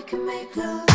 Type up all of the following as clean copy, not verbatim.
can make love.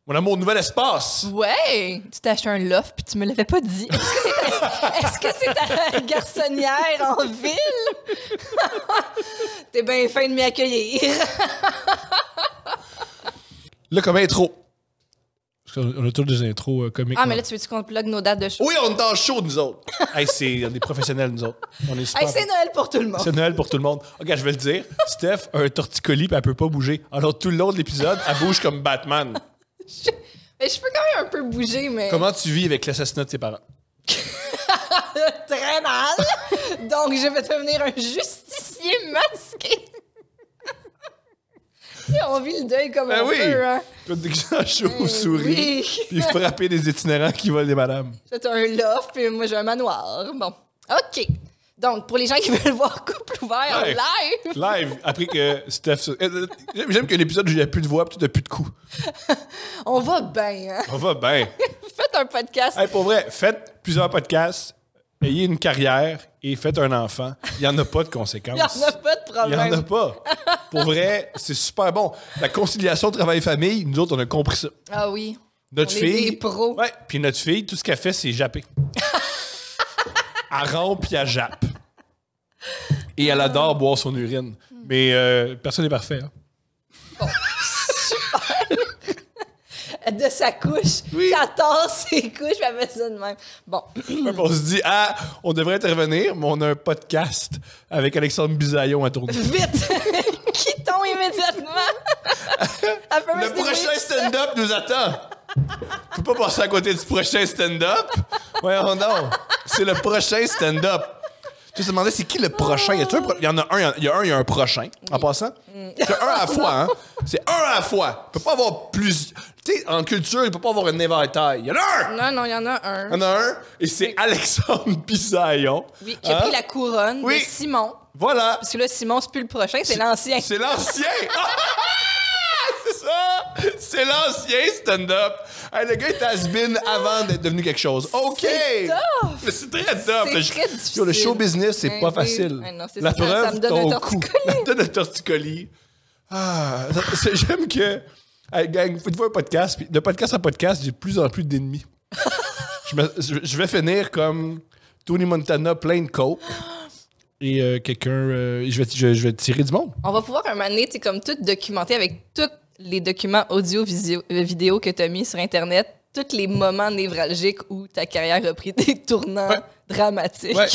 Mon amour, nouvel espace! Ouais! Tu t'as acheté un loft puis tu me l'avais pas dit. Est-ce que c'est ta garçonnière en ville? T'es bien fin de m'y accueillir. Là, comme intro. Parce qu'on a tous des intros comiques. Ah, mais là, tu veux-tu qu'on plug nos dates de show? Oui, on est en show, nous autres. Hey, on est professionnels, nous autres. On est super. Hey, c'est Noël pour tout le monde. C'est Noël pour tout le monde. OK, je vais le dire. Steph a un torticolis puis elle peut pas bouger. Alors, tout le long de l'épisode, elle bouge comme Batman. Mais je peux quand même un peu bouger, mais... Comment tu vis avec l'assassinat de tes parents? Très mal. Donc, je vais devenir un justicier masqué. Tu sais, on vit le deuil comme Ben on oui. peut, hein. Tu vas te déguiser en chauve-souris Oui. puis frapper des itinérants qui volent des madames. C'est un loft, puis moi, j'ai un manoir. Bon, OK. Donc, pour les gens qui veulent voir Couple ouvert en Ouais. live... Live, après que Steph... J'aime qu'il y a un épisode où il n'y a plus de voix puis tu n'as plus de coups. On va bien, hein? On va bien. Faites un podcast. Hey, pour vrai, faites plusieurs podcasts, ayez une carrière et faites un enfant. Il n'y en a pas de conséquences. Il n'y en a pas de Il problème. n'y en a pas. Pour vrai, c'est super bon. La conciliation travail-famille, nous autres, on a compris ça. Ah oui. Notre On est fille. des pros. Ouais, puis notre fille, tout ce qu'elle fait, c'est japper. Elle rampe puis elle jappe. Et elle adore boire son urine. Mais personne n'est parfait. Hein. De sa couche. Oui. Ça tasse ses couches, puis elle fait ça de même. Bon. On se dit, on devrait intervenir, mais on a un podcast avec Alexandre Bisaillon à tourner. Vite! Quittons immédiatement! Elle peut Le me prochain débrouiller ça. stand-up nous attend. Faut pas passer à côté du prochain stand-up. Voyons donc. C'est le prochain stand-up. Tu te demandais, c'est qui le prochain? Il y en a un, il y a un prochain, en passant. C'est un à la fois, hein? C'est un à la fois. Il peut pas avoir plus... Tu sais, en culture, il peut pas avoir un éventail. Il y en a un! Non, il y en a un. Il y en a un, et c'est Alexandre Bisaillon. Oui, qui a pris la couronne Oui. de Simon. Voilà. Parce que là, Simon, c'est plus le prochain, c'est l'ancien. C'est l'ancien! C'est ça! C'est l'ancien stand-up! Hey, le gars est has-been avant d'être devenu quelque chose. OK! C'est tough! Mais c'est très tough! C'est très difficile. Yo, le show business, c'est Ben pas oui. facile. Ben non, c'est La ça, ça preuve, me donne un ton cou. torticolis. Ça me donne un torticolis. J'aime que... Hey, gang, faut voir un podcast. Puis de podcast en podcast, j'ai de plus en plus d'ennemis. Je vais finir comme Tony Montana plein de coke. Et quelqu'un... je vais tirer du monde. On va pouvoir un moment donné, tu sais, comme tout documenter avec tous les documents audio, vidéo que tu as mis sur Internet, tous les moments névralgiques où ta carrière a pris des tournants dramatiques. Ouais.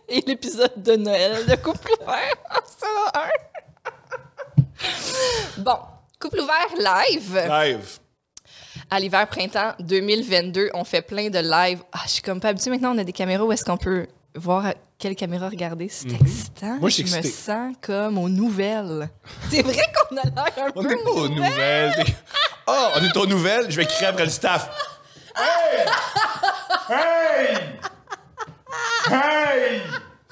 Et l'épisode de Noël de Couple ouvert en sera un. Bon, Couple ouvert live. Live. À l'hiver-printemps 2022, on fait plein de live. Ah, je suis comme pas habituée. Maintenant, on a des caméras où est-ce qu'on peut voir à quelle caméra regarder. C'est excitant. Moi, je suis me excitée. sens comme aux nouvelles. C'est vrai qu'on a l'air un On peu n'est pas aux nouvelles. Ah, on est aux nouvelles. Je vais crier après le staff. Hey! Hey! Hey!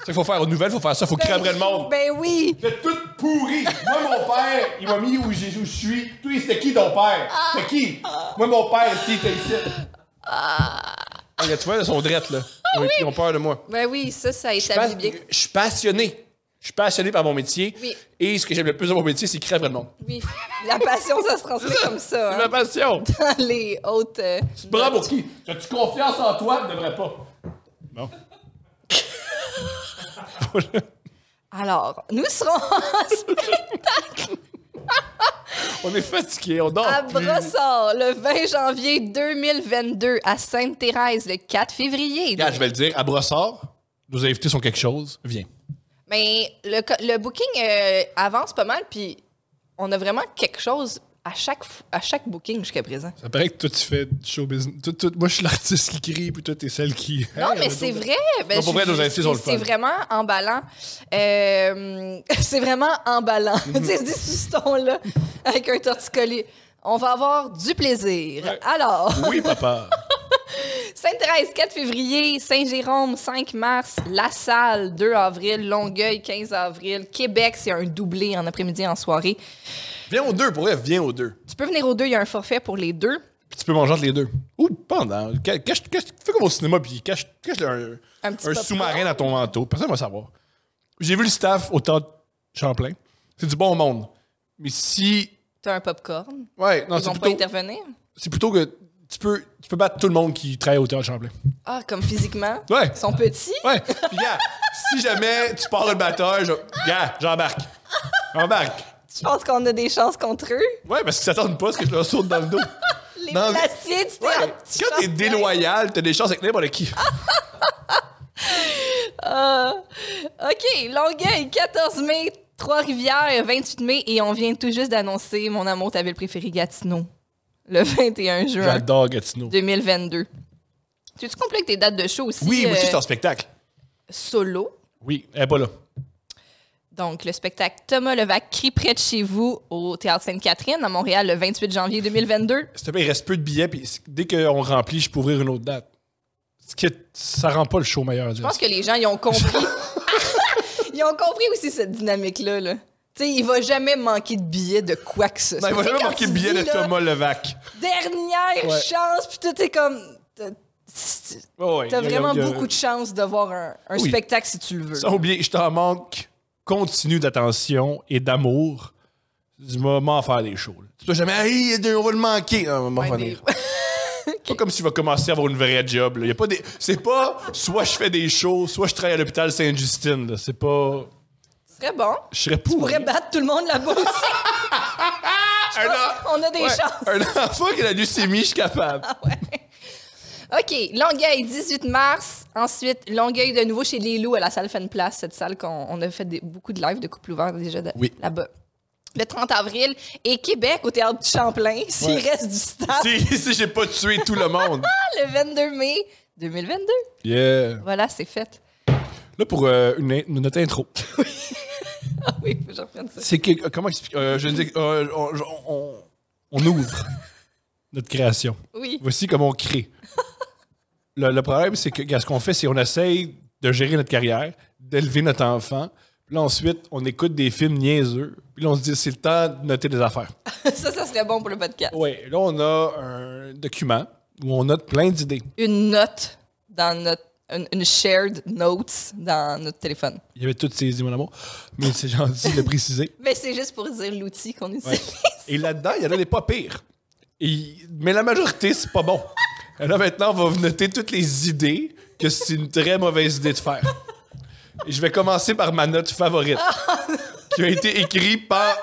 C'est ça qu'il faut faire aux nouvelles, il faut faire ça. Il faut crier après le monde. Ben oui. Vous êtes tout pourri. Moi, mon père, il m'a mis où je suis. Toi, c'était qui ton père? C'était qui? Moi, mon père, il était ici. Regarde, tu vois, ils sont drettes, là. Ils ont peur de moi. Ben oui, ça établit bien. Je suis passionné. Je suis passionné par mon métier. Oui. Et ce que j'aime le plus de mon métier, c'est crier après le monde. Oui. La passion, ça se transmet comme ça. C'est Hein, ma passion. dans les hautes. Bravo pour qui? As-tu confiance en toi? Tu devrais pas. Non. Alors, nous serons en spectacle On est fatigué, on dort à plus. Brossard le 20 janvier 2022, à Sainte-Thérèse le 4 février. Regarde, je vais le dire, à Brossard, nos invités sont quelque chose. Viens. Mais le booking avance pas mal, puis on a vraiment quelque chose à chaque booking jusqu'à présent. Ça paraît que toi, tu fais du show business. Moi, je suis l'artiste qui crie, puis toi, t'es celle qui... Non, mais c'est vrai. Ben, pour vrai, nos invités sont le fun. C'est vraiment emballant. C'est vraiment emballant. Tu sais, dis ce ton-là, avec un torticolis. On va avoir du plaisir. Ouais. Alors... Oui, papa. Sainte-Thérèse, 4 février, Saint-Jérôme, 5 mars, La Salle, 2 avril, Longueuil, 15 avril, Québec, c'est un doublé en après-midi et en soirée. Viens aux deux, pour vrai, viens aux deux. Tu peux venir aux deux, il y a un forfait pour les deux. Puis tu peux manger entre les deux. Ou pendant. Fais comme au cinéma, puis cache Un petit un popcorn. sous-marin dans ton manteau. Personne va savoir. J'ai vu le staff au Théâtre Champlain. C'est du bon monde. Mais si... T'as un popcorn. Ouais, non, Ils c'est vont pas plutôt... intervenir. C'est plutôt que tu peux battre tout le monde qui travaille au Théâtre Champlain. Ah, comme physiquement. Ouais. Ils sont petits. Ouais. Puis gars, si jamais tu pars le batteur, gars, j'embarque. J'embarque. Tu penses qu'on a des chances contre eux? Ouais, parce qu'ils s'attendent pas à ce que je leur saute dans le dos. Les Non, mais- placiers du Ouais. théâtre. Quand t'es déloyal, t'as des chances avec n'importe qui. OK, Longueuil, 14 mai, Trois-Rivières, 28 mai, et on vient tout juste d'annoncer Mon amour, ta ville préférée, Gatineau, le 21 juin J'adore Gatineau. 2022. Tu veux-tu compléter tes dates de show aussi? Oui, moi aussi, c'est en spectacle. Solo. Oui, elle est pas là. Donc, le spectacle Thomas Levac crie près de chez vous au Théâtre Sainte-Catherine à Montréal le 28 janvier 2022. S'il te plaît, il reste peu de billets, puis dès qu'on remplit, je peux ouvrir une autre date. Ça rend pas le show meilleur. Je pense que les gens, ils ont compris. Ils ont compris aussi cette dynamique-là. Là. Tu sais, il va jamais manquer de billets de quoi que ce soit. Non, il va Tu sais, jamais quand manquer tu le billet dis, de là, Thomas Levac. Dernière Ouais. chance, puis tout est comme... Oh, ouais, T'as il y a- vraiment il y a- beaucoup de chance de voir un Oui. spectacle si tu le veux. Sans oublier, je t'en manque continu d'attention et d'amour. Du moment à faire des shows. là. Tu dois jamais, hey, on va le manquer. Non, on va Ouais, m'en revenir. Pas comme s'il va commencer à avoir une vraie job. Là. Y a pas des... C'est pas soit je fais des shows, soit je travaille à l'hôpital Sainte-Justine. là. C'est pas. Ce serait bon. Je serais Tu pourrais battre tout le monde là-bas aussi. On a des Ouais, chances. Un enfant qui a la leucémie, je suis capable. OK, Longueuil, 18 mars. Ensuite, Longueuil de nouveau chez Les Loups à la salle Fan Place, cette salle qu'on a fait beaucoup de lives de couple ouvert déjà Oui. là-bas. Le 30 avril. Et Québec au Théâtre du Champlain, s'il Ouais. reste du staff, Si j'ai pas tué tout le monde. le 22 mai 2022. Yeah. Voilà, c'est fait. Là, pour notre intro. Ah oui, faut que je reprenne ça. C'est que. Comment expliquer? Je dis, on ouvre notre création. Oui. Voici comment on crée. Le problème, c'est que ce qu'on fait, c'est qu'on essaye de gérer notre carrière, d'élever notre enfant. Puis là, ensuite, on écoute des films niaiseux. Puis là, on se dit, c'est le temps de noter des affaires. Ça serait bon pour le podcast. Oui, là, on a un document où on note plein d'idées. Une note dans notre... Une shared notes dans notre téléphone. Il y avait toutes ces idées, mon amour. Mais c'est gentil de le préciser. Mais c'est juste pour dire l'outil qu'on utilise. Ouais. Et là-dedans, il y en a des pas pires. Mais la majorité, c'est pas bon. Et là, maintenant, on va noter toutes les idées que c'est une très mauvaise idée de faire. Et je vais commencer par ma note favorite, qui a été écrite par...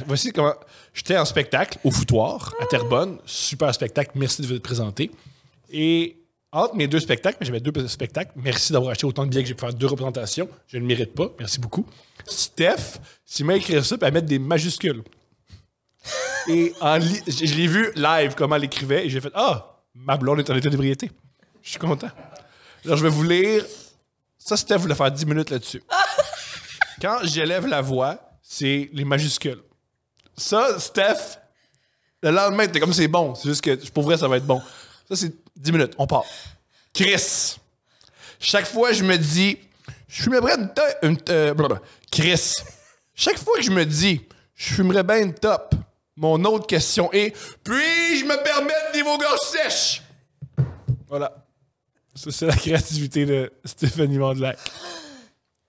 Voici comment... J'étais en spectacle au Foutoir, à Terrebonne. Super spectacle. Merci de vous présenter. Et entre mes deux spectacles, j'avais deux spectacles. Merci d'avoir acheté autant de billets que j'ai pu faire 2 représentations. Je ne le mérite pas. Merci beaucoup. Steph, s'il m'a écrit ça, puis à mettre des majuscules. Et je l'ai vu live, comment elle écrivait, et j'ai fait « Ah, ma blonde est en état d'ébriété. » Je suis content. Alors, je vais vous lire. Ça, Steph voulait faire 10 minutes là-dessus. Quand j'élève la voix, c'est les majuscules. Ça, Steph, le lendemain, t'es comme c'est bon. C'est juste que pour vrai, ça va être bon. Ça, c'est 10 minutes. On part. Chris. Chaque fois, je me dis, je fumerais bien Chris. Chaque fois que je me dis, je fumerais bien une top, mon autre question est, puis-je me permettre des vos gorges sèches? Voilà. Ça, c'est la créativité de Stéphanie Mandelac.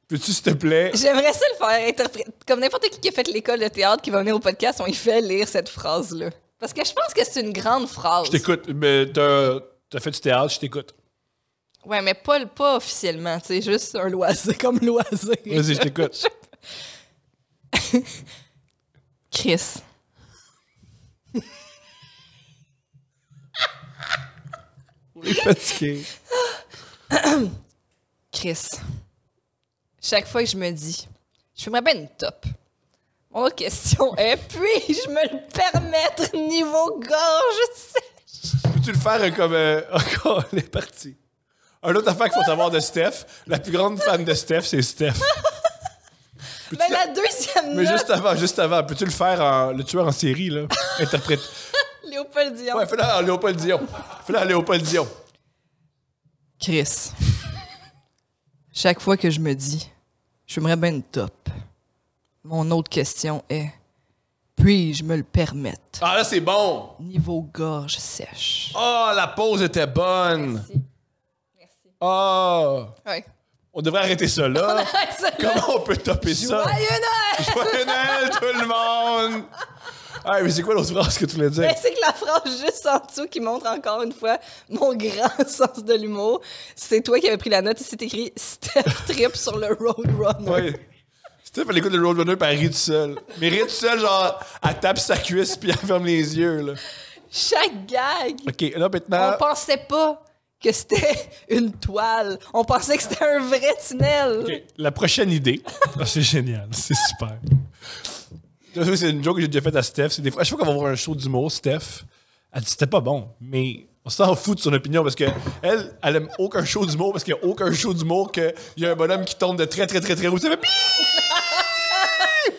Peux-tu, s'il te plaît? J'aimerais ça le faire interpréter. Comme n'importe qui a fait l'école de théâtre qui va venir au podcast, on y fait lire cette phrase-là. Parce que je pense que c'est une grande phrase. Je t'écoute. Mais t'as fait du théâtre, je t'écoute. Ouais, mais pas officiellement, tu sais, juste un loisir, comme loisir. Vas-y, je t'écoute. Chris. On est fatigué. Chris. Chaque fois que je me dis, je fumerais bien une top. Mon question est, puis-je me le permettre niveau gorge sèche? Peux-tu le faire comme... encore, les parties. Un autre affaire qu'il faut savoir de Steph. La plus grande fan de Steph, c'est Steph. Mais la deuxième Mais note... juste avant, peux-tu le faire en... Le tueur en série, là? Interprète. Léopold Dion. Ouais, fais-le en Léopold Dion. Fais-le en Léopold Dion. Chris, chaque fois que je me dis, j'aimerais bien une top, mon autre question est, puis-je me le permettre? Ah, là, c'est bon. Niveau gorge sèche. Ah, la pause était bonne. Merci. Merci. Ah. Ouais. On devrait arrêter ça là. Ça, là. Comment on peut topper ça? Joyeux Noël! Joyeux Noël, tout le monde! Ah, mais c'est quoi l'autre phrase que tu voulais dire? Ben, c'est que la phrase juste en dessous qui montre encore une fois mon grand sens de l'humour, c'est toi qui avais pris la note et c'est écrit Steph trip sur le Roadrunner. Oui. Steph, elle écoute le Roadrunner puis elle rit tout seul. Mais rit tout seul, genre, elle tape sa cuisse puis elle ferme les yeux, là. Chaque gag, OK, là, maintenant... on pensait pas que c'était une toile. On pensait que c'était un vrai tunnel. OK, la prochaine idée. Ah, c'est génial, c'est super. Ça, c'est une joke que j'ai déjà faite à Steph. C'est des fois, à chaque fois qu'on va voir un show d'humour, Steph, elle dit c'était pas bon, mais on s'en fout de son opinion parce que elle aime aucun show d'humour parce qu'il n'y a aucun show d'humour qu'il y a un bonhomme qui tombe de très, très, très, très haut. Ça fait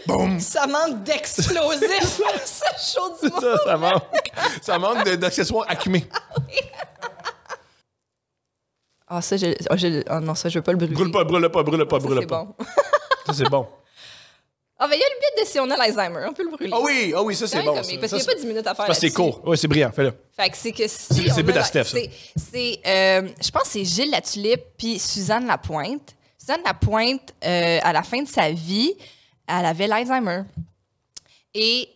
boum! Ça manque d'explosifs, ce show du monde. Ça manque d'accessoires Acme. Ah, ça, non, ça, je veux pas le brûler. Brûle pas, brûle pas, brûle pas, Ça, brûle c'est pas. bon. Ça, c'est bon. Ah, ben, il y a le bit de si on a l'Alzheimer. On peut le brûler. Ah oui, ça, c'est Ouais, bon. comme- ça. parce Ça, qu'il n'y a pas 10 minutes à faire. parce que c'est là-dessus. court. Oui, c'est brillant, fais-le. Fait que c'est que si. C'est on le but a à Steph, ça. je pense que c'est Gilles Latulippe puis Suzanne Lapointe. Suzanne Lapointe, à la fin de sa vie, elle avait l'Alzheimer. Et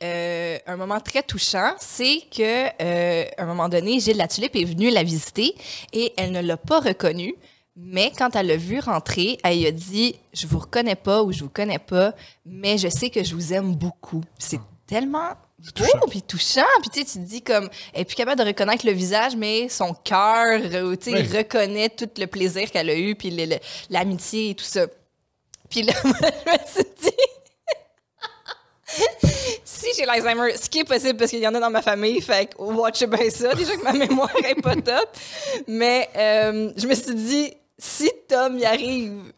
un moment très touchant, c'est que un moment donné, Gilles Latulippe est venu la visiter et elle ne l'a pas reconnue. Mais quand elle l'a vu rentrer, elle lui a dit « Je vous reconnais pas ou je vous connais pas, mais je sais que je vous aime beaucoup. » C'est tellement beau puis touchant. Puis tu sais, tu te dis comme, elle est plus capable de reconnaître le visage, mais son cœur, tu sais, reconnaît tout le plaisir qu'elle a eu, puis l'amitié et tout ça. Puis là, moi, je me suis dit, si j'ai l'Alzheimer, ce qui est possible parce qu'il y en a dans ma famille, fait que watch bien ça. Déjà que ma mémoire est pas top. Mais je me suis dit, si Tom y arrive,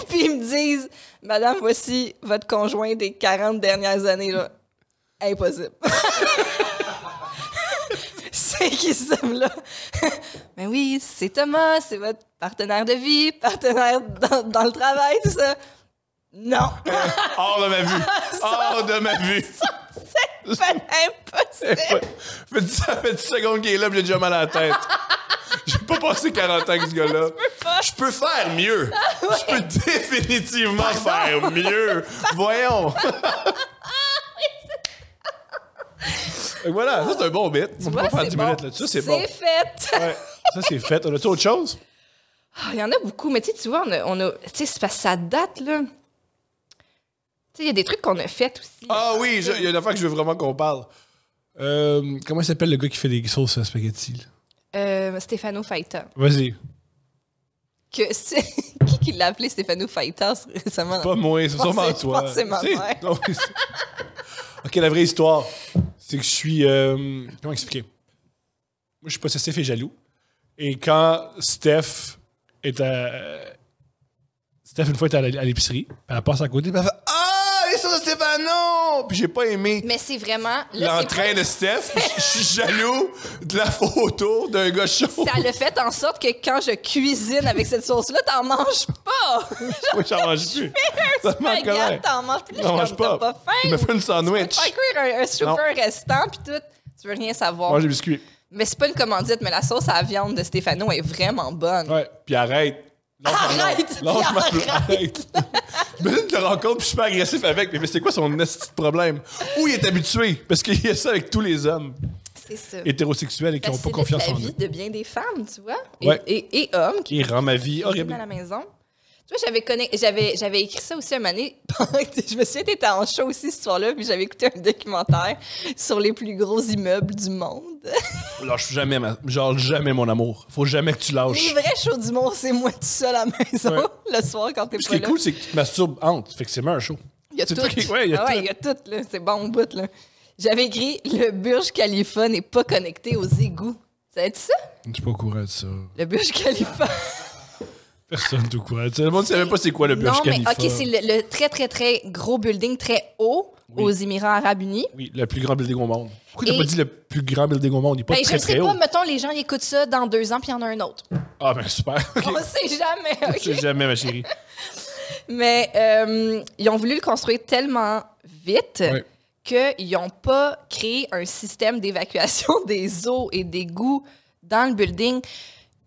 puis ils me disent, Madame, voici votre conjoint des 40 dernières années, là, impossible. C'est qui ce homme-là? Ben oui, c'est Thomas, c'est votre partenaire de vie, partenaire dans le travail, tout ça. Non. Hors de ma vue. Hors de ma vue. C'est pas impossible. Ça fait 10 secondes qu'il est là, puis j'ai déjà mal à la tête. J'ai pas passé 40 ans avec ce gars-là. Je peux faire mieux. Je peux définitivement faire mieux. Voyons. Fait que voilà, ça c'est un bon bit. On peut pas faire 10 minutes là-dessus. Ça, c'est bon. C'est fait. Ouais, ça c'est fait. On a-tu autre chose? Ah, il y en a beaucoup, mais tu vois, on a tu sais, c'est parce que ça date, là. Tu sais, il y a des trucs qu'on a fait aussi. Ah oui, il y a une affaire que je veux vraiment qu'on parle. Comment il s'appelle le gars qui fait des sauces à spaghetti? Là? Stefano Faita. Vas-y. Qui l'a appelé Stefano Faita récemment? Pas moi, c'est sûrement Je toi. pense que c'est ma C'est- mère. non, mais c'est- OK, la vraie histoire, c'est que je suis... comment expliquer? Moi, je suis possessif et jaloux. Et quand Steph, une fois, était à l'épicerie, elle passe à côté, puis elle fait « Ah, les sauces de Stéphano! » Puis j'ai pas aimé Mais c'est vraiment... là, l'entrain de Steph. Je suis jaloux de la photo d'un gars chaud. Ça l'a fait en sorte que quand je cuisine avec cette sauce-là, t'en manges pas. Moi, j'en mange plus. Ça me manque Regarde, comment? t'en manges plus. J'en mange T'as pas. pas faim. Je me fais une Tu sandwich. peux te faire cuire un chauffeur restant, puis tout. Tu veux rien savoir. Mange des biscuits. Mais c'est pas une commandite, mais la sauce à la viande de Stéphano est vraiment bonne. Ouais, puis arrête. Arrête, Lâche-moi, puis arrête. Imagine, je le rencontre, puis je suis pas agressif avec, mais c'est quoi son esti de problème? Ou il est habitué, parce qu'il y a ça avec tous les hommes C'est ça. hétérosexuels et qui n'ont pas confiance C'est en la vie eux. de bien des femmes, tu vois. Ouais. Et hommes qui Qui rend ma vie cuisinent horrible. à la maison. Tu vois, j'avais écrit ça aussi un moment donné. Je me souviens, t'étais en show aussi ce soir-là, puis j'avais écouté un documentaire sur les plus gros immeubles du monde. Lâche jamais, jamais mon amour. Faut jamais que tu Les lâches. vrais shows du monde, c'est moi tout seul à la maison Ouais. le soir quand t'es Ce pas qui est là. cool, c'est que tu te masturbes entre. Fait que c'est même un show. Il y a tout. Ouais, il y a Ah ouais, tout. il y a tout, là. C'est bon au bout, là. J'avais écrit « Le Burj Khalifa n'est pas connecté aux égouts ». Ça va être ça? Je suis pas au courant de ça. Le Burj Khalifa. Personne n'est au courant de ça. Le monde ne savait pas c'est quoi le Burj Non, mais Khalifa. OK, c'est le très, très, très gros building, très haut aux Émirats arabes unis. Oui, le plus grand building au monde. Pourquoi Et- t'as pas dit le plus grand building au monde? Il n'est pas Ben, très, je sais très pas, haut. mettons, les gens ils écoutent ça dans 2 ans, puis il y en a un autre. Ah, ben super. OK. On sait jamais, Je sais OK? jamais, ma chérie. Mais ils ont voulu le construire tellement vite Ouais. qu'ils n'ont pas créé un système d'évacuation des eaux et des égouts dans le building,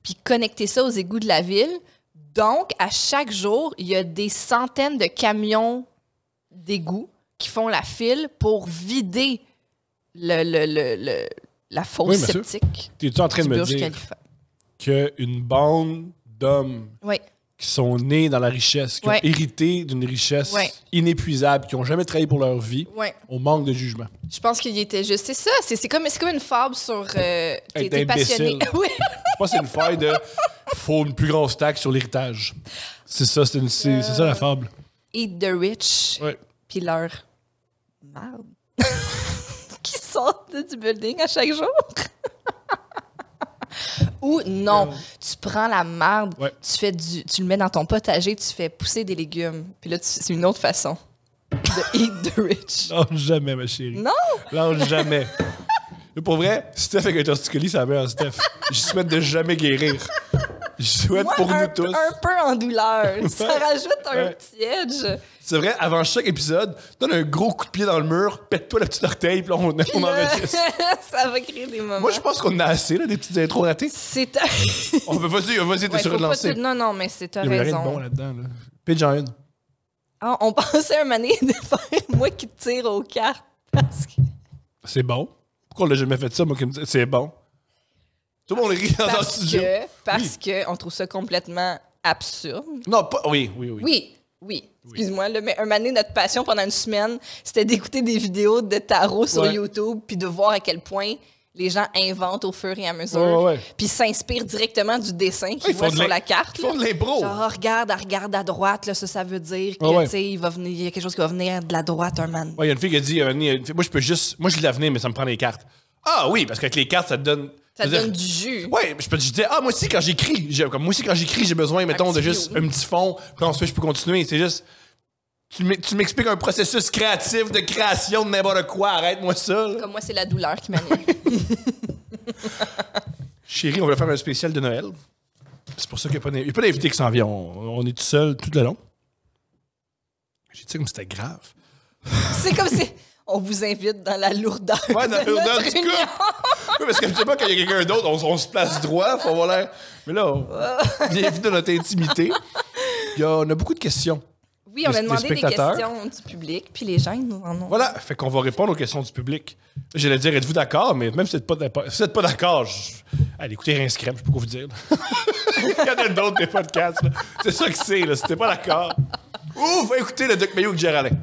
puis connecter ça aux égouts de la ville. Donc, à chaque jour, il y a des centaines de camions d'égouts qui font la file pour vider la fosse Oui, bien sûr. septique T'es-tu en train de du me Burj dire Khalifa. qu'une bande d'hommes Oui. qui sont nés dans la richesse, qui Ouais. ont hérité d'une richesse Ouais. inépuisable, qui n'ont jamais travaillé pour leur vie, Ouais. on manque de jugement. Je pense qu'il était juste. C'est ça. C'est comme une fable sur. T'es Être passionné. imbécile. Oui. Je pense que c'est une faille de faut une plus grosse taxe sur l'héritage. C'est ça, c'est ça la fable. Eat the rich. Ouais. Puis leur merde. qui sortent du building à chaque jour. Ou non, tu prends la marde, Ouais. tu le mets dans ton potager, tu fais pousser des légumes. Puis là, c'est une autre façon de eat the rich. Lâche jamais, ma chérie. Non? Lâche jamais. Mais pour vrai, Steph avec un torticolis, c'est la meilleure Steph. Je souhaite de jamais guérir. Je souhaite Moi, pour nous un tous. peu en douleur. Ça rajoute un Ouais. petit edge. C'est vrai, avant chaque épisode, donne un gros coup de pied dans le mur, pète-toi la petite orteil, puis là, on enregistre. Ça va créer des moments. Moi, je pense qu'on en a assez, là, des petites intros ratées. C'est Oh, ben, vas-y, t'es Ouais, sur faut de pas lancer. tout- Non, non, mais c'est t'as Il y a rien de raison. bon là-dedans, là. Pitch en une. Ah, on pensait un mané de faire moi qui tire aux cartes parce que, C'est bon. Pourquoi on l'a jamais fait ça, moi, qui me dit c'est bon? Tout le monde rit dans le studio. parce que on trouve ça complètement absurde. Non, pas. Oui. Oui. Excuse-moi, là, mais un mané, notre passion pendant une semaine, c'était d'écouter des vidéos de tarot sur Ouais. YouTube puis de voir à quel point les gens inventent au fur et à mesure. Ouais. Puis s'inspirent directement du dessin qu'ils Ils font voient de sur l'im- la carte. Ils font de là. l'impro. Genre, regarde à droite, là, ça veut dire que, Ouais. tu sais, il y a quelque chose qui va venir de la droite, un man. Ouais, il y a une fille qui a dit, moi, je lis l'avenir, mais ça me prend les cartes. Ah oui, parce qu'avec les cartes, ça te donne. Ça je veux donne dire- du jus. Ouais, je disais, moi aussi, quand j'écris, j'ai besoin, mettons, de petit juste fio. un petit fond, puis ensuite, je peux continuer. C'est juste. Tu m'expliques un processus créatif de création de n'importe quoi. Arrête-moi ça. Là. Comme moi, c'est la douleur qui m'anime. Chérie, on va faire un spécial de Noël. C'est pour ça qu'il n'y a pas d'invité qui s'en vient. On est tout seul tout le long. J'ai dit ça comme si c'était grave. C'est comme si on vous invite dans la lourdeur. Ouais, dans la de lourdeur notre du union. Oui, parce que tu sais pas, quand il y a quelqu'un d'autre, on se place droit, faut avoir l'air. Mais là, bienvenue dans notre intimité. On a beaucoup de questions. Oui, on a Des demandé des spectateurs. questions du public, puis les gens, ils nous en ont. Voilà, fait qu'on va répondre aux questions du public. J'allais dire, êtes-vous d'accord? Mais même si vous n'êtes pas d'accord, allez, écoutez Rince Crème, je sais pas quoi vous dire. Il y en a d'autres des podcasts. Là. C'est ça que c'est, là. Si t'es pas d'accord. Ouh, va écouter le Doc Mayo avec Géraldin.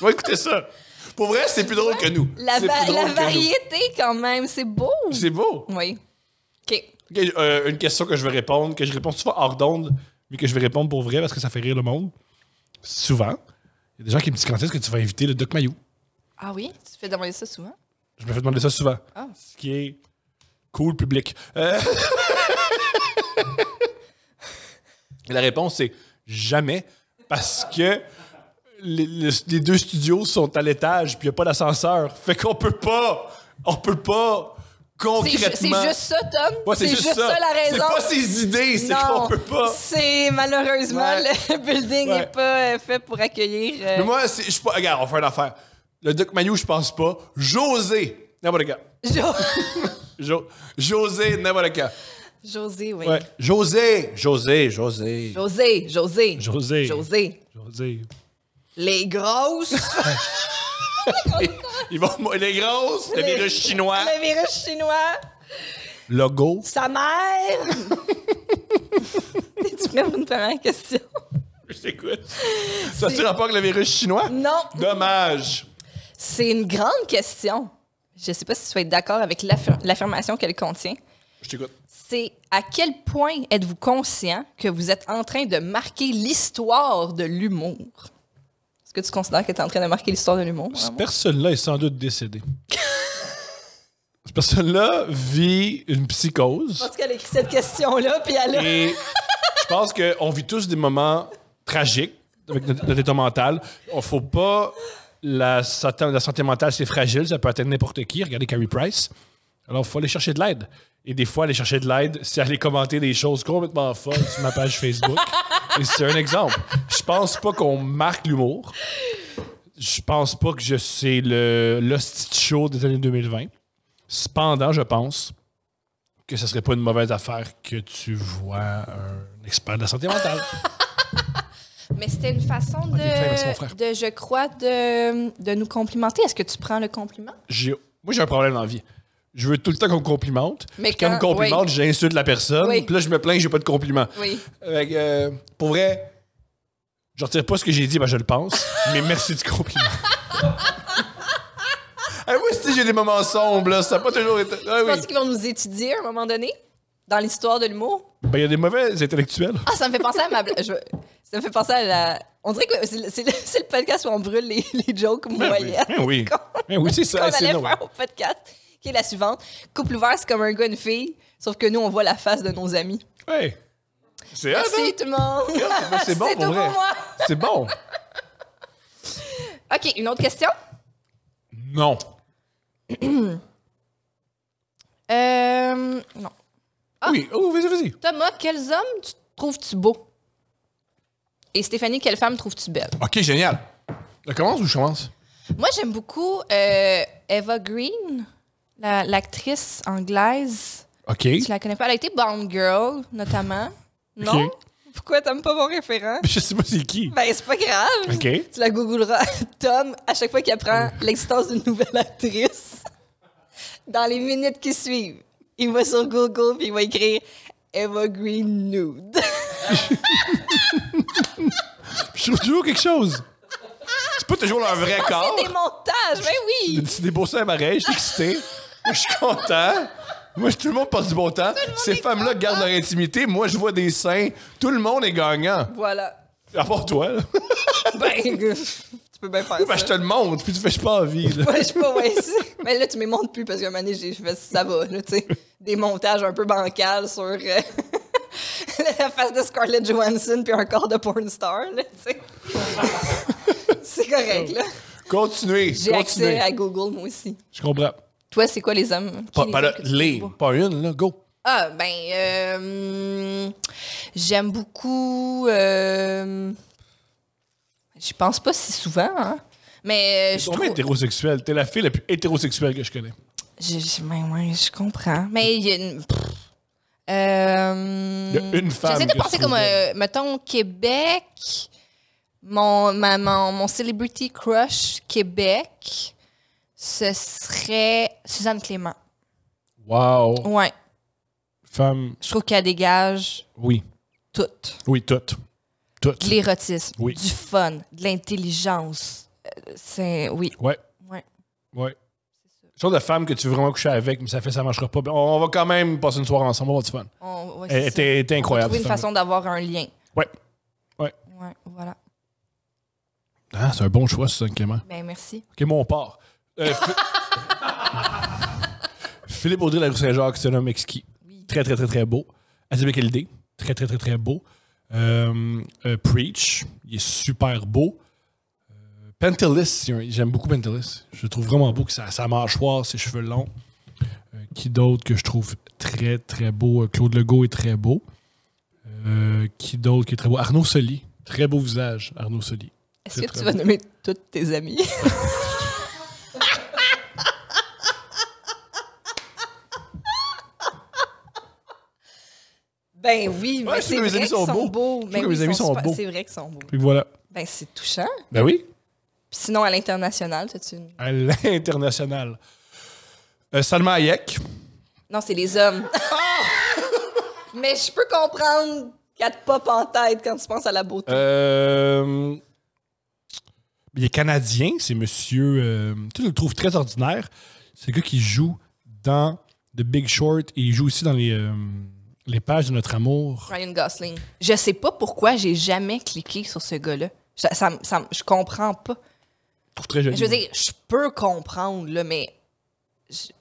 Va écouter ça. Pour vrai, c'est plus drôle que nous. La, C'est va- plus drôle la que nous. variété, quand même, c'est beau. C'est beau. Oui. OK. Ok, une question que je vais répondre, que je réponds souvent hors d'onde, mais que je vais répondre pour vrai parce que ça fait rire le monde. Souvent. Il y a des gens qui me disent quand est-ce que tu vas inviter le Doc Mayou. Ah oui? Tu fais demander ça souvent? Je me fais demander ça souvent. Ah. Ce qui est cool, public. Et la réponse, c'est jamais parce que les deux studios sont à l'étage puis il n'y a pas d'ascenseur. Fait qu'on peut pas concrètement... C'est juste ça, Tom? Ouais, c'est juste ça la raison? C'est pas ses idées, c'est qu'on Non, peut pas. c'est malheureusement, Ouais. le building n'est Ouais. pas fait pour accueillir... Mais moi, je suis pas. Regarde, on va faire une affaire. Le Doc Mayou, je pense pas. José, n'importe quoi. José, n'importe quoi. José, oui. Ouais. José. José. Les grosses. Ils vont. Les grosses, le virus chinois. Le virus chinois. Logo. Sa mère. Es-tu prêt pour une première question? Je t'écoute. Ça a-tu rapport avec le virus chinois? Non. Dommage. C'est une grande question. Je ne sais pas si tu vas être d'accord avec l'affirmation qu'elle contient. Je t'écoute. C'est à quel point êtes-vous conscient que vous êtes en train de marquer l'histoire de l'humour? que tu considères que tu es en train de marquer l'histoire de l'humour? Cette personne-là est sans doute décédée. Cette personne-là vit une psychose. Je pense qu'elle a écrit cette question-là, puis elle a... Et je pense qu'on vit tous des moments tragiques avec notre état mental. Il ne faut pas... La santé mentale, c'est fragile. Ça peut atteindre n'importe qui. Regardez Carrie Price. Alors, il faut aller chercher de l'aide. Et des fois, aller chercher de l'aide, c'est aller commenter des choses complètement folles sur ma page Facebook. Et c'est un exemple. Je pense pas qu'on marque l'humour. Je pense pas que c'est l'hostie show des années 2020. Cependant, je pense que ce serait pas une mauvaise affaire que tu vois un expert de la santé mentale. Mais c'était une façon je crois, de nous complimenter. Est-ce que tu prends le compliment? Moi, j'ai un problème dans la vie. Je veux tout le temps qu'on me complimente. Mais quand on me complimente, j'insulte la personne. Oui. Puis là, je me plains que j'ai pas de compliment. Oui. Pour vrai, je retire pas ce que j'ai dit, je le pense. Mais merci du compliment. Moi aussi, j'ai des moments sombres. Là. Ça n'a pas toujours été... Tu penses qu'ils vont nous étudier à un moment donné? Dans l'histoire de l'humour? Il y a des mauvais intellectuels. Ah, ça me fait penser à ça me fait penser à la... On dirait que c'est le podcast où on brûle les jokes moyennes. Oui, c'est ça. Qu'on allait faire au podcast, qui est la suivante. Couple ouvert, c'est comme un gars et une fille, sauf que nous, on voit la face de nos amis. Oui. C'est Merci tout le monde. C'est bon pour vrai. Moi. C'est bon. OK, une autre question? Non. Non. Ah. Oui, vas-y. Thomas, quels hommes trouves-tu beaux? Et Stéphanie, quelle femme trouves-tu belle? OK, génial. Je commence ou je commence? Moi, j'aime beaucoup Eva Green, l'actrice anglaise. OK. Tu la connais pas? Elle a été Bond Girl, notamment. Non? OK. Pourquoi t'aimes pas mon référent? Je sais pas c'est qui. Ben, c'est pas grave. OK. Tu la googleras. Tom, à chaque fois qu'il apprend l'existence d'une nouvelle actrice, dans les minutes qui suivent, il va sur Google puis il va écrire Eva Green nude. Je trouve toujours quelque chose. C'est pas toujours leur vrai corps. C'est des montages, ben oui. C'est des beaux seins pareils, je suis excité. Moi, je suis content. Moi, tout le monde passe du bon temps. Ces femmes-là gardent leur intimité. Moi, je vois des seins. Tout le monde est gagnant. Voilà. À part toi, là. Ben, tu peux bien faire Ben, je ça. te le montre, puis tu fais pas envie, là. Ouais, je sais pas, ouais. Mais là, tu me montres plus parce qu'à un moment donné, j'ai fait ça va, là, tu sais. Des montages un peu bancals sur la face de Scarlett Johansson puis un corps de porn star, là, tu sais. C'est correct, là. Continuez. J'ai accès à Google, moi aussi. Je comprends. Toi, c'est quoi les hommes? Pas hommes que tu les. trouves beaux? Pas une, là. Go. Ah, j'aime beaucoup... Je pense pas si souvent, hein. Mais je T'es trouve... hétérosexuel. T'es la fille la plus hétérosexuelle que je connais. Je comprends. Mais il y a une... Il y a une femme. J'essaie de que penser je comme, trouve belle. mettons, Québec, mon celebrity crush Québec, ce serait Suzanne Clément. Wow. Ouais. Femme. Je trouve qu'elle dégage Oui. tout. Oui, toutes. Toutes. De l'érotisme, Oui. du fun, de l'intelligence. C'est... Oui. Ouais. Ouais. Ouais. Genre de femme que tu veux vraiment coucher avec, mais ça marchera pas. On va quand même passer une soirée ensemble, on va avoir du fun. Ouais, Elle c'est ça. était incroyable. Trouver une cette façon d'avoir un lien. Ouais. Ouais. Ouais, voilà. Ah, c'est un bon choix, Suzanne Clément. Ben, merci. OK, moi, on part. Philippe Audrey Laroux-Saint-Jacques, c'est un homme exquis. Oui. Très, très, très, très beau. Azébek Eldé, très, très, très, très beau. Preach, il est super beau. Pentelis, j'aime beaucoup Pentelis. Je le trouve vraiment beau, que sa mâchoire, ses cheveux longs. Qui d'autre que je trouve très, très beau? Claude Legault est très beau. Qui d'autre qui est très beau? Arnaud Soli. Très beau visage, Arnaud Soli. Est-ce Très, que très tu vas beau. nommer tous tes amis? Ben oui, Ouais, mais je c'est trouve que vrai mes amis qu'ils sont sont beaux. beaux. Je trouve Ben que oui, mes amis sont beaux. C'est vrai qu'ils sont beaux. Puis voilà. Ben c'est touchant. Ben oui. Puis sinon, à l'international, t'as-tu une... À l'international. Salma Hayek. Non, c'est les hommes. Mais je peux comprendre qu'elle te pop en tête quand tu penses à la beauté. Il est canadien, c'est monsieur. Tu le trouves très ordinaire. C'est le gars qui joue dans The Big Short et il joue aussi dans les pages de notre amour. Ryan Gosling. Je sais pas pourquoi j'ai jamais cliqué sur ce gars-là. Je comprends pas. Je trouve très joli. Je veux dire, je peux comprendre, là, mais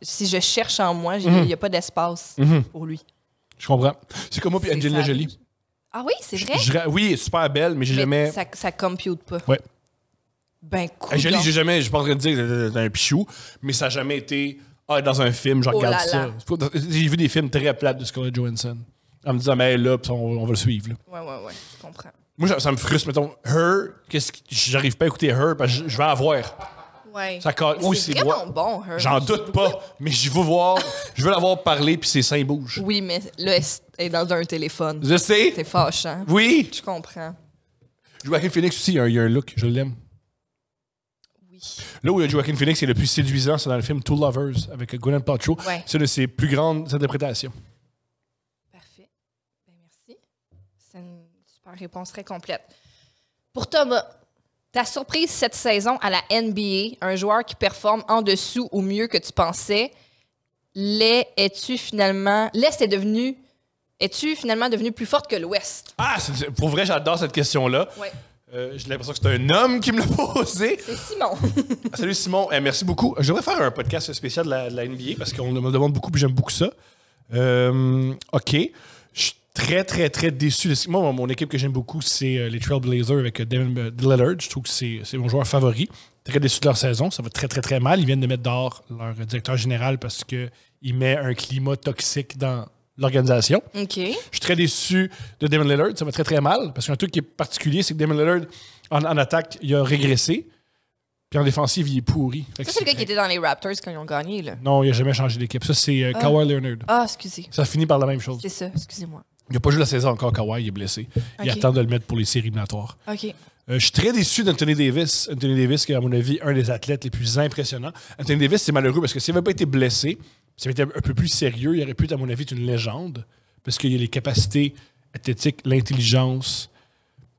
si je cherche en moi, il n'y a pas d'espace pour lui. Je comprends. C'est comme moi puis C'est Angelina ça. Jolie. Ah oui, c'est vrai? Oui, elle est super belle, mais j'ai jamais... Ça compute pas. Ouais. Ben, cool. Jolie, je suis pas en train de dire que c'est un pichou, mais ça n'a jamais été... dans un film, je regarde là ça. là. J'ai vu des films très plates de Scarlett Johansson. En me disant, mais là, puis on va le suivre. Là. Ouais, je comprends. Moi, ça me frustre, mettons, Her, j'arrive pas à écouter Her, parce que je vais la voir. Ouais. Oui, c'est vraiment bon, Her. J'en doute pas, mais je veux voir, je veux la voir parler, puis ses seins bougent. Oui, mais là, elle est dans un téléphone. Je sais. C'est fâchant. Oui. Je comprends. Joaquin Phoenix aussi, il y a un look, je l'aime. Oui. Là où Joaquin Phoenix est le plus séduisant, c'est dans le film Two Lovers avec Gwyneth Paltrow. Ouais. C'est une de ses plus grandes interprétations. Parfait. Ben, merci. C'est une super réponse très complète. Pour Thomas, ta surprise cette saison à la NBA, un joueur qui performe en dessous ou mieux que tu pensais, l'Est es-tu finalement devenu plus forte que l'Ouest? Ah, pour vrai, j'adore cette question-là. Ouais. J'ai l'impression que c'est un homme qui me l'a posé. C'est Simon. Salut Simon, merci beaucoup. Je devrais faire un podcast spécial de la NBA parce qu'on me demande beaucoup et j'aime beaucoup ça. OK. Je suis très, très, très déçu. Moi, mon équipe que j'aime beaucoup, c'est les Trailblazers avec Damian Lillard. Je trouve que c'est mon joueur favori. Très déçu de leur saison. Ça va très, très, très mal. Ils viennent de mettre dehors leur directeur général parce qu'il met un climat toxique dans l'organisation. OK. Je suis très déçu de Damian Lillard. Ça va très, très mal. Parce qu'un truc qui est particulier, c'est que Damian Lillard, en attaque, il a régressé. Puis en défensive, il est pourri. Ça, c'est le gars qui était dans les Raptors quand ils ont gagné, là. Non, il n'a jamais changé d'équipe. Ça, c'est Kawhi Leonard. Ah, excusez. Ça finit par la même chose. C'est ça, excusez-moi. Il n'a pas joué la saison encore, Kawhi, il est blessé. Il Ok. attend de le mettre pour les séries éliminatoires. OK. Je suis très déçu d'Anthony Davis. Anthony Davis, qui est, à mon avis, un des athlètes les plus impressionnants. Anthony Davis, c'est malheureux parce que s'il n'avait pas été blessé, s'il avait été un peu plus sérieux, il aurait pu être, à mon avis, une légende. Parce qu'il a les capacités athlétiques, l'intelligence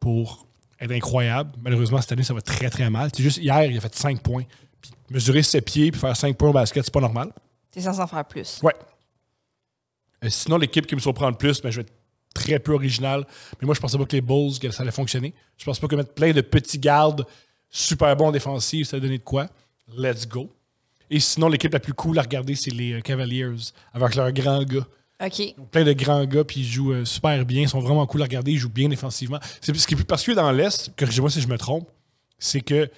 pour être incroyable. Malheureusement, cette année, ça va très, très mal. C'est juste hier, il a fait 5 points. Puis mesurer ses pieds puis faire 5 points au basket, c'est pas normal. T'es censé en faire plus. Ouais. Sinon, l'équipe qui me surprend le plus, je vais être très peu original. Mais moi, je pensais pas que les Bulls, que ça allait fonctionner. Je pense pas que mettre plein de petits gardes super bons en défensive, ça allait donner de quoi. Let's go. Et sinon, l'équipe la plus cool à regarder, c'est les Cavaliers, avec leurs grands gars. OK. Ils ont plein de grands gars, puis ils jouent super bien. Ils sont vraiment cool à regarder. Ils jouent bien défensivement. Ce qui est plus particulier dans l'Est, corrigez-moi si je me trompe, c'est qu'il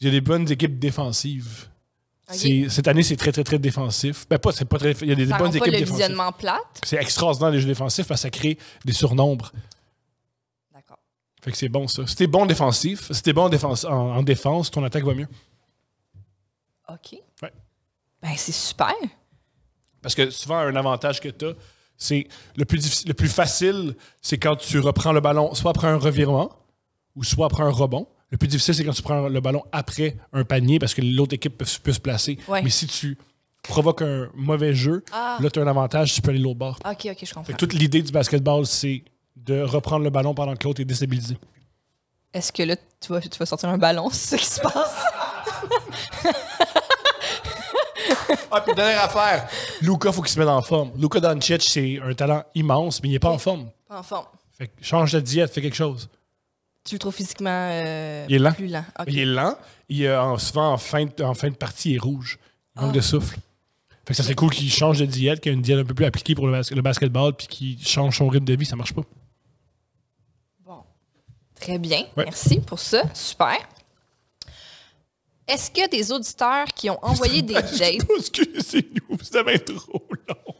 y a des bonnes équipes défensives. Ok. Cette année, c'est très, très, très défensif. C'est pas très. Il y a des Ça bonnes rend pas équipes le défensives. visionnement plate. C'est extraordinaire les jeux défensifs parce que ça crée des surnombres. D'accord. Fait que c'est bon ça. Si t'es bon défensif, si t'es bon en défense, ton attaque va mieux. OK. Ouais. Ben, c'est super. Parce que souvent, un avantage que t'as, c'est le plus facile, c'est quand tu reprends le ballon, soit après un revirement ou soit après un rebond. Le plus difficile, c'est quand tu prends le ballon après un panier parce que l'autre équipe peut se placer. Ouais. Mais si tu provoques un mauvais jeu, là, tu as un avantage, tu peux aller l'autre bord. OK, je comprends. Fait que toute l'idée du basketball, c'est de reprendre le ballon pendant que l'autre est déstabilisé. Est-ce que là, tu vas sortir un ballon? C'est ce qui se passe? Ah, puis dernière affaire, Luka, faut qu'il se mette en forme. Luka Doncic, c'est un talent immense, mais il n'est pas en forme. Pas en forme. Fait que change de diète, fais quelque chose. Tu le trouves physiquement Il est lent. plus lent. OK. Il est lent. Souvent, en fin de partie, il est rouge. Il manque de souffle. Fait que ça serait cool qu'il change de diète, qu'il y ait une diète un peu plus appliquée pour le basketball, puis qu'il change son rythme de vie. Ça marche pas. Bon. Très bien. Ouais. Merci pour ça. Super. Est-ce qu'il y a des auditeurs qui ont envoyé des dates? Excusez-nous, c'était bien trop long.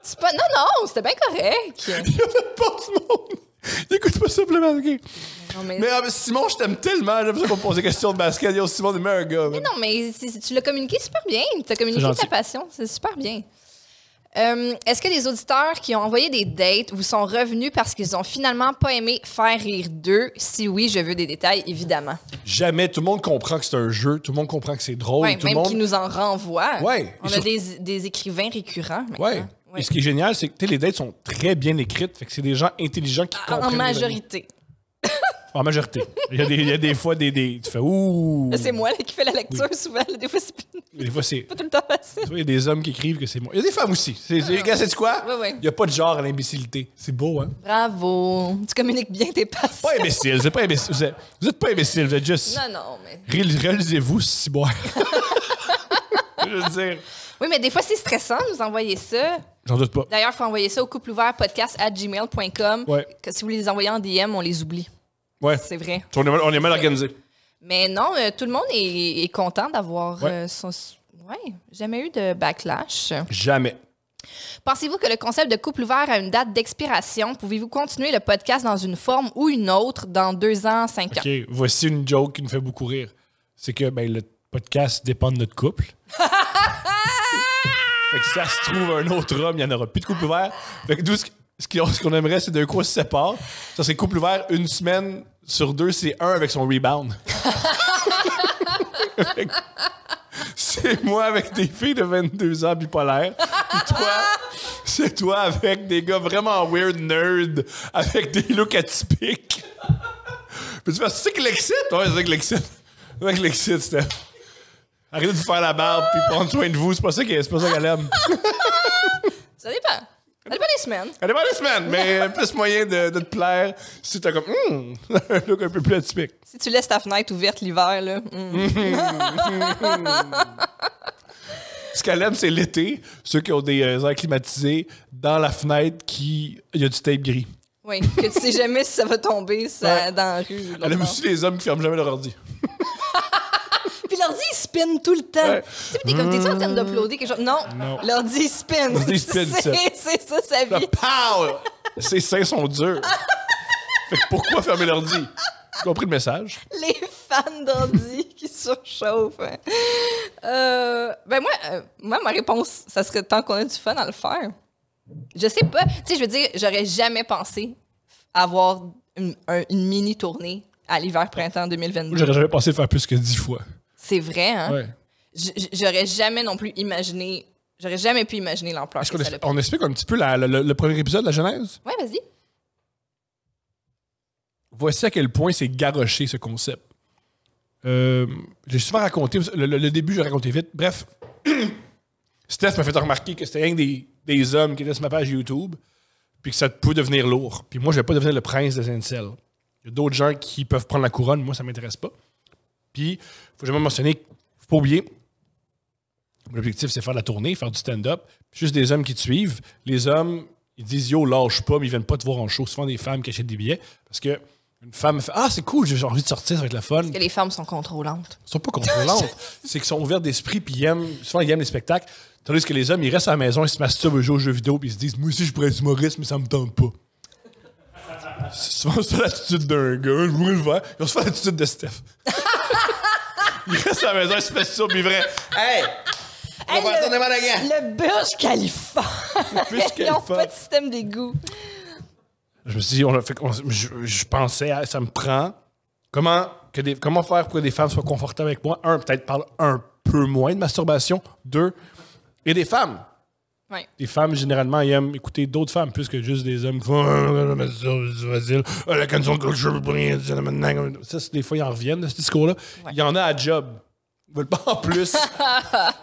C'est pas... Non, c'était bien correct. Il y en a pas du monde. Écoute pas simplement, OK? Non, mais... Mais Simon, je t'aime tellement. J'aime ça qu'on me pose des questions de basket. Yo, Simon, t'es le meilleur gars. man. Non, mais tu l'as communiqué super bien. Tu as communiqué gentil. ta passion. C'est super bien. Est-ce que des auditeurs qui ont envoyé des dates vous sont revenus parce qu'ils ont finalement pas aimé faire rire d'eux? Si oui, je veux des détails, évidemment. Jamais. Tout le monde comprend que c'est un jeu. Tout le monde comprend que c'est drôle. Ouais, tout le même monde... qui nous en renvoient. Ouais. On Et a sur- des écrivains récurrents maintenant. Ouais. Ouais. Et ce qui est génial, c'est que les dates sont très bien écrites. Fait que c'est des gens intelligents qui comprennent. En les majorité. En majorité. Il y a des fois tu fais ouh. C'est moi là, qui fais la lecture souvent. Là. Des fois, c'est Pas tout le temps facile. il y a des hommes qui écrivent que c'est moi. Il y a des femmes aussi. C'est quoi? Ouais. Il n'y a pas de genre à l'imbécilité. C'est beau, hein? Bravo. Tu communiques bien tes passions. Pas imbécile. Vous êtes pas imbécile. Vous êtes pas imbécile. Vous êtes juste. Non, mais... Réalisez-vous, si boire. Je veux dire. Oui, mais des fois, c'est stressant de nous envoyer ça. J'en doute pas. D'ailleurs, il faut envoyer ça au coupleouvertpodcast@gmail.com. Ouais. Que si vous les envoyez en DM, on les oublie. Ouais. C'est vrai. On est mal organisé. Mais non, tout le monde est content d'avoir Ouais. son... Ouais, jamais eu de backlash. Jamais. Pensez-vous que le concept de couple ouvert a une date d'expiration? Pouvez-vous continuer le podcast dans une forme ou une autre dans 2 ans, 5 ans? OK, voici une joke qui nous fait beaucoup rire. C'est que le podcast dépend de notre couple. Fait que si ça se trouve un autre homme, il n'y en aura plus de couple ouvert. Fait que nous, ce qu'on aimerait, c'est d'un coup, on se sépare. Ça serait couple ouvert 1 semaine sur 2, c'est 1 avec son rebound. Fait que c'est moi avec des filles de 22 ans bipolaires. Puis toi, c'est toi avec des gars vraiment weird, nerd, avec des looks atypiques. Puis tu fais, c'est ça qui l'excite? Ouais, c'est ça qui l'excite. C'est ça qui l'excite, Steph. Arrêtez de vous faire la barbe puis prendre soin de vous. C'est pas ça qu'elle aime. Ça dépend. Ça dépend des semaines. Elle dépend des semaines, mais plus moyen de te plaire si t'as comme un look un peu plus atypique. Si tu laisses ta fenêtre ouverte l'hiver, là... Ce qu'elle aime, c'est l'été, ceux qui ont des airs climatisés, dans la fenêtre, il y a du tape gris. Oui, que tu sais jamais si ça va tomber Ouais. dans la rue. Elle aime aussi les hommes qui ferment jamais leur ordi. Puis l'ordi, il spin tout le temps. Ouais. Tu sais, puis t'es comme, t'es-tu en train d'uploader quelque chose? Non, l'ordi, il spin. L'ordi, il spin, ça. C'est ça, sa vie. Pow! Ses seins sont durs. Fait que pourquoi fermer l'ordi? Tu as compris le message? Les fans d'ordi qui surchauffent. Moi, ma réponse, ça serait tant qu'on a du fun à le faire. Je sais pas. Tu sais, je veux dire, j'aurais jamais pensé avoir une mini-tournée à l'hiver-printemps 2022. J'aurais jamais pensé faire plus que 10 fois. C'est vrai, hein? Ouais. J'aurais jamais non plus imaginé... J'aurais jamais pu imaginer l'ampleur Est-ce que ça a pris. on explique un petit peu le premier épisode de la Genèse? Ouais, vas-y. Voici à quel point c'est garoché, ce concept. J'ai souvent raconté... Le début, je l'ai raconté vite. Bref, Steph m'a fait remarquer que c'était rien que des hommes qui étaient sur ma page YouTube puis que ça peut devenir lourd. Puis moi, je vais pas devenir le prince des incels. Il y a d'autres gens qui peuvent prendre la couronne. Moi, ça m'intéresse pas. Puis, faut jamais mentionner, faut pas oublier, l'objectif, c'est faire la tournée, faire du stand-up. Puis juste des hommes qui te suivent. Les hommes, ils disent « Yo, lâche pas », mais ils viennent pas te voir en show. Souvent des femmes qui achètent des billets. Parce que une femme fait « Ah, c'est cool, j'ai envie de sortir, ça va être la fun. » Parce que les femmes sont contrôlantes. Ils sont pas contrôlantes. C'est qu'ils sont ouverts d'esprit, puis souvent, ils aiment les spectacles. Tandis que les hommes, ils restent à la maison, ils se masturbent, ils jouent aux jeux vidéo, puis ils se disent « Moi aussi, je pourrais être humoriste, mais ça me tente pas. » C'est souvent ça l'attitude d'un gars. Je voudrais le faire. Ils ont souvent l'attitude de Steph. Il reste à la maison, il se masturbe, puis vrai. Hey! On va faire ça n'importe quand. Le Burj Khalifa. Burj Ils n'ont Khalifa. pas de système d'égout. Je me suis dit, je pensais, ça me prend. Comment faire pour que des femmes soient confortables avec moi? 1, peut-être parler un peu moins de masturbation. 2, et des femmes. Ouais. Les femmes, généralement, ils aiment écouter d'autres femmes plus que juste des hommes qui font c'est facile. La condition de culture, je peux rien dire maintenant. Ça, des fois, ils en reviennent de ce discours-là. Ouais. Il y en a à job. Ils veulent pas en plus.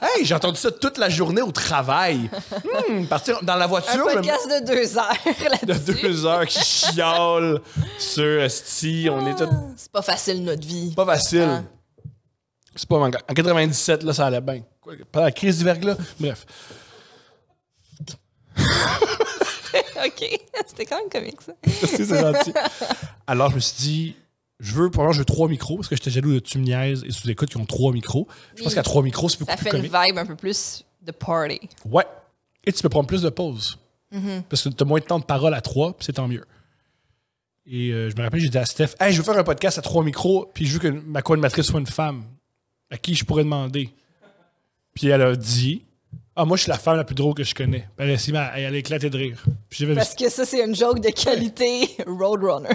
Hey, j'ai entendu ça toute la journée au travail. Partir dans la voiture. Un podcast de 2 heures de là-dessus. 2 heures qui chiale sur Esti. On est tous C'est pas facile, notre vie. pas facile. Ah. C'est pas en 97, là, ça allait bien. Pas la crise du verglas. Bref. OK. C'était quand même comique, ça. C'est gentil. Alors, je me suis dit, je veux 3 micros, parce que j'étais jaloux de Tu me niaises et Sous-Écoute qui ont 3 micros. Je pense qu'à 3 micros, c'est beaucoup Ça plus fait une comique. vibe un peu plus de party. Ouais. Et tu peux prendre plus de pauses. Parce que tu as moins de temps de parole à 3, puis c'est tant mieux. Et je me rappelle, j'ai dit à Steph, hey, je veux faire un podcast à 3 micros, puis je veux que ma co-animatrice soit une femme. À qui je pourrais demander? Puis elle a dit, ah, moi, je suis la femme la plus drôle que je connais. Puis elle a éclaté de rire. Puis j'avais Parce que ça, c'est une joke de qualité Roadrunner.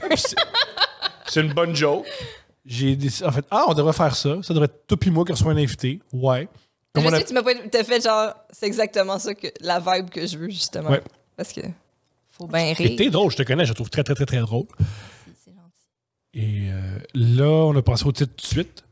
C'est une bonne joke. J'ai décidé, en fait, on devrait faire ça. Ça devrait être toi puis moi qui reçoit un invité. Ouais. Comme Je on a- sais que tu m'as pas t'as fait genre, c'est exactement ça, la vibe que je veux, justement. Ouais. Parce que faut bien Et rire. t'es drôle, je te connais, je te trouve très, très, très, très drôle. C'est gentil. Et là, on a pensé au titre tout de suite.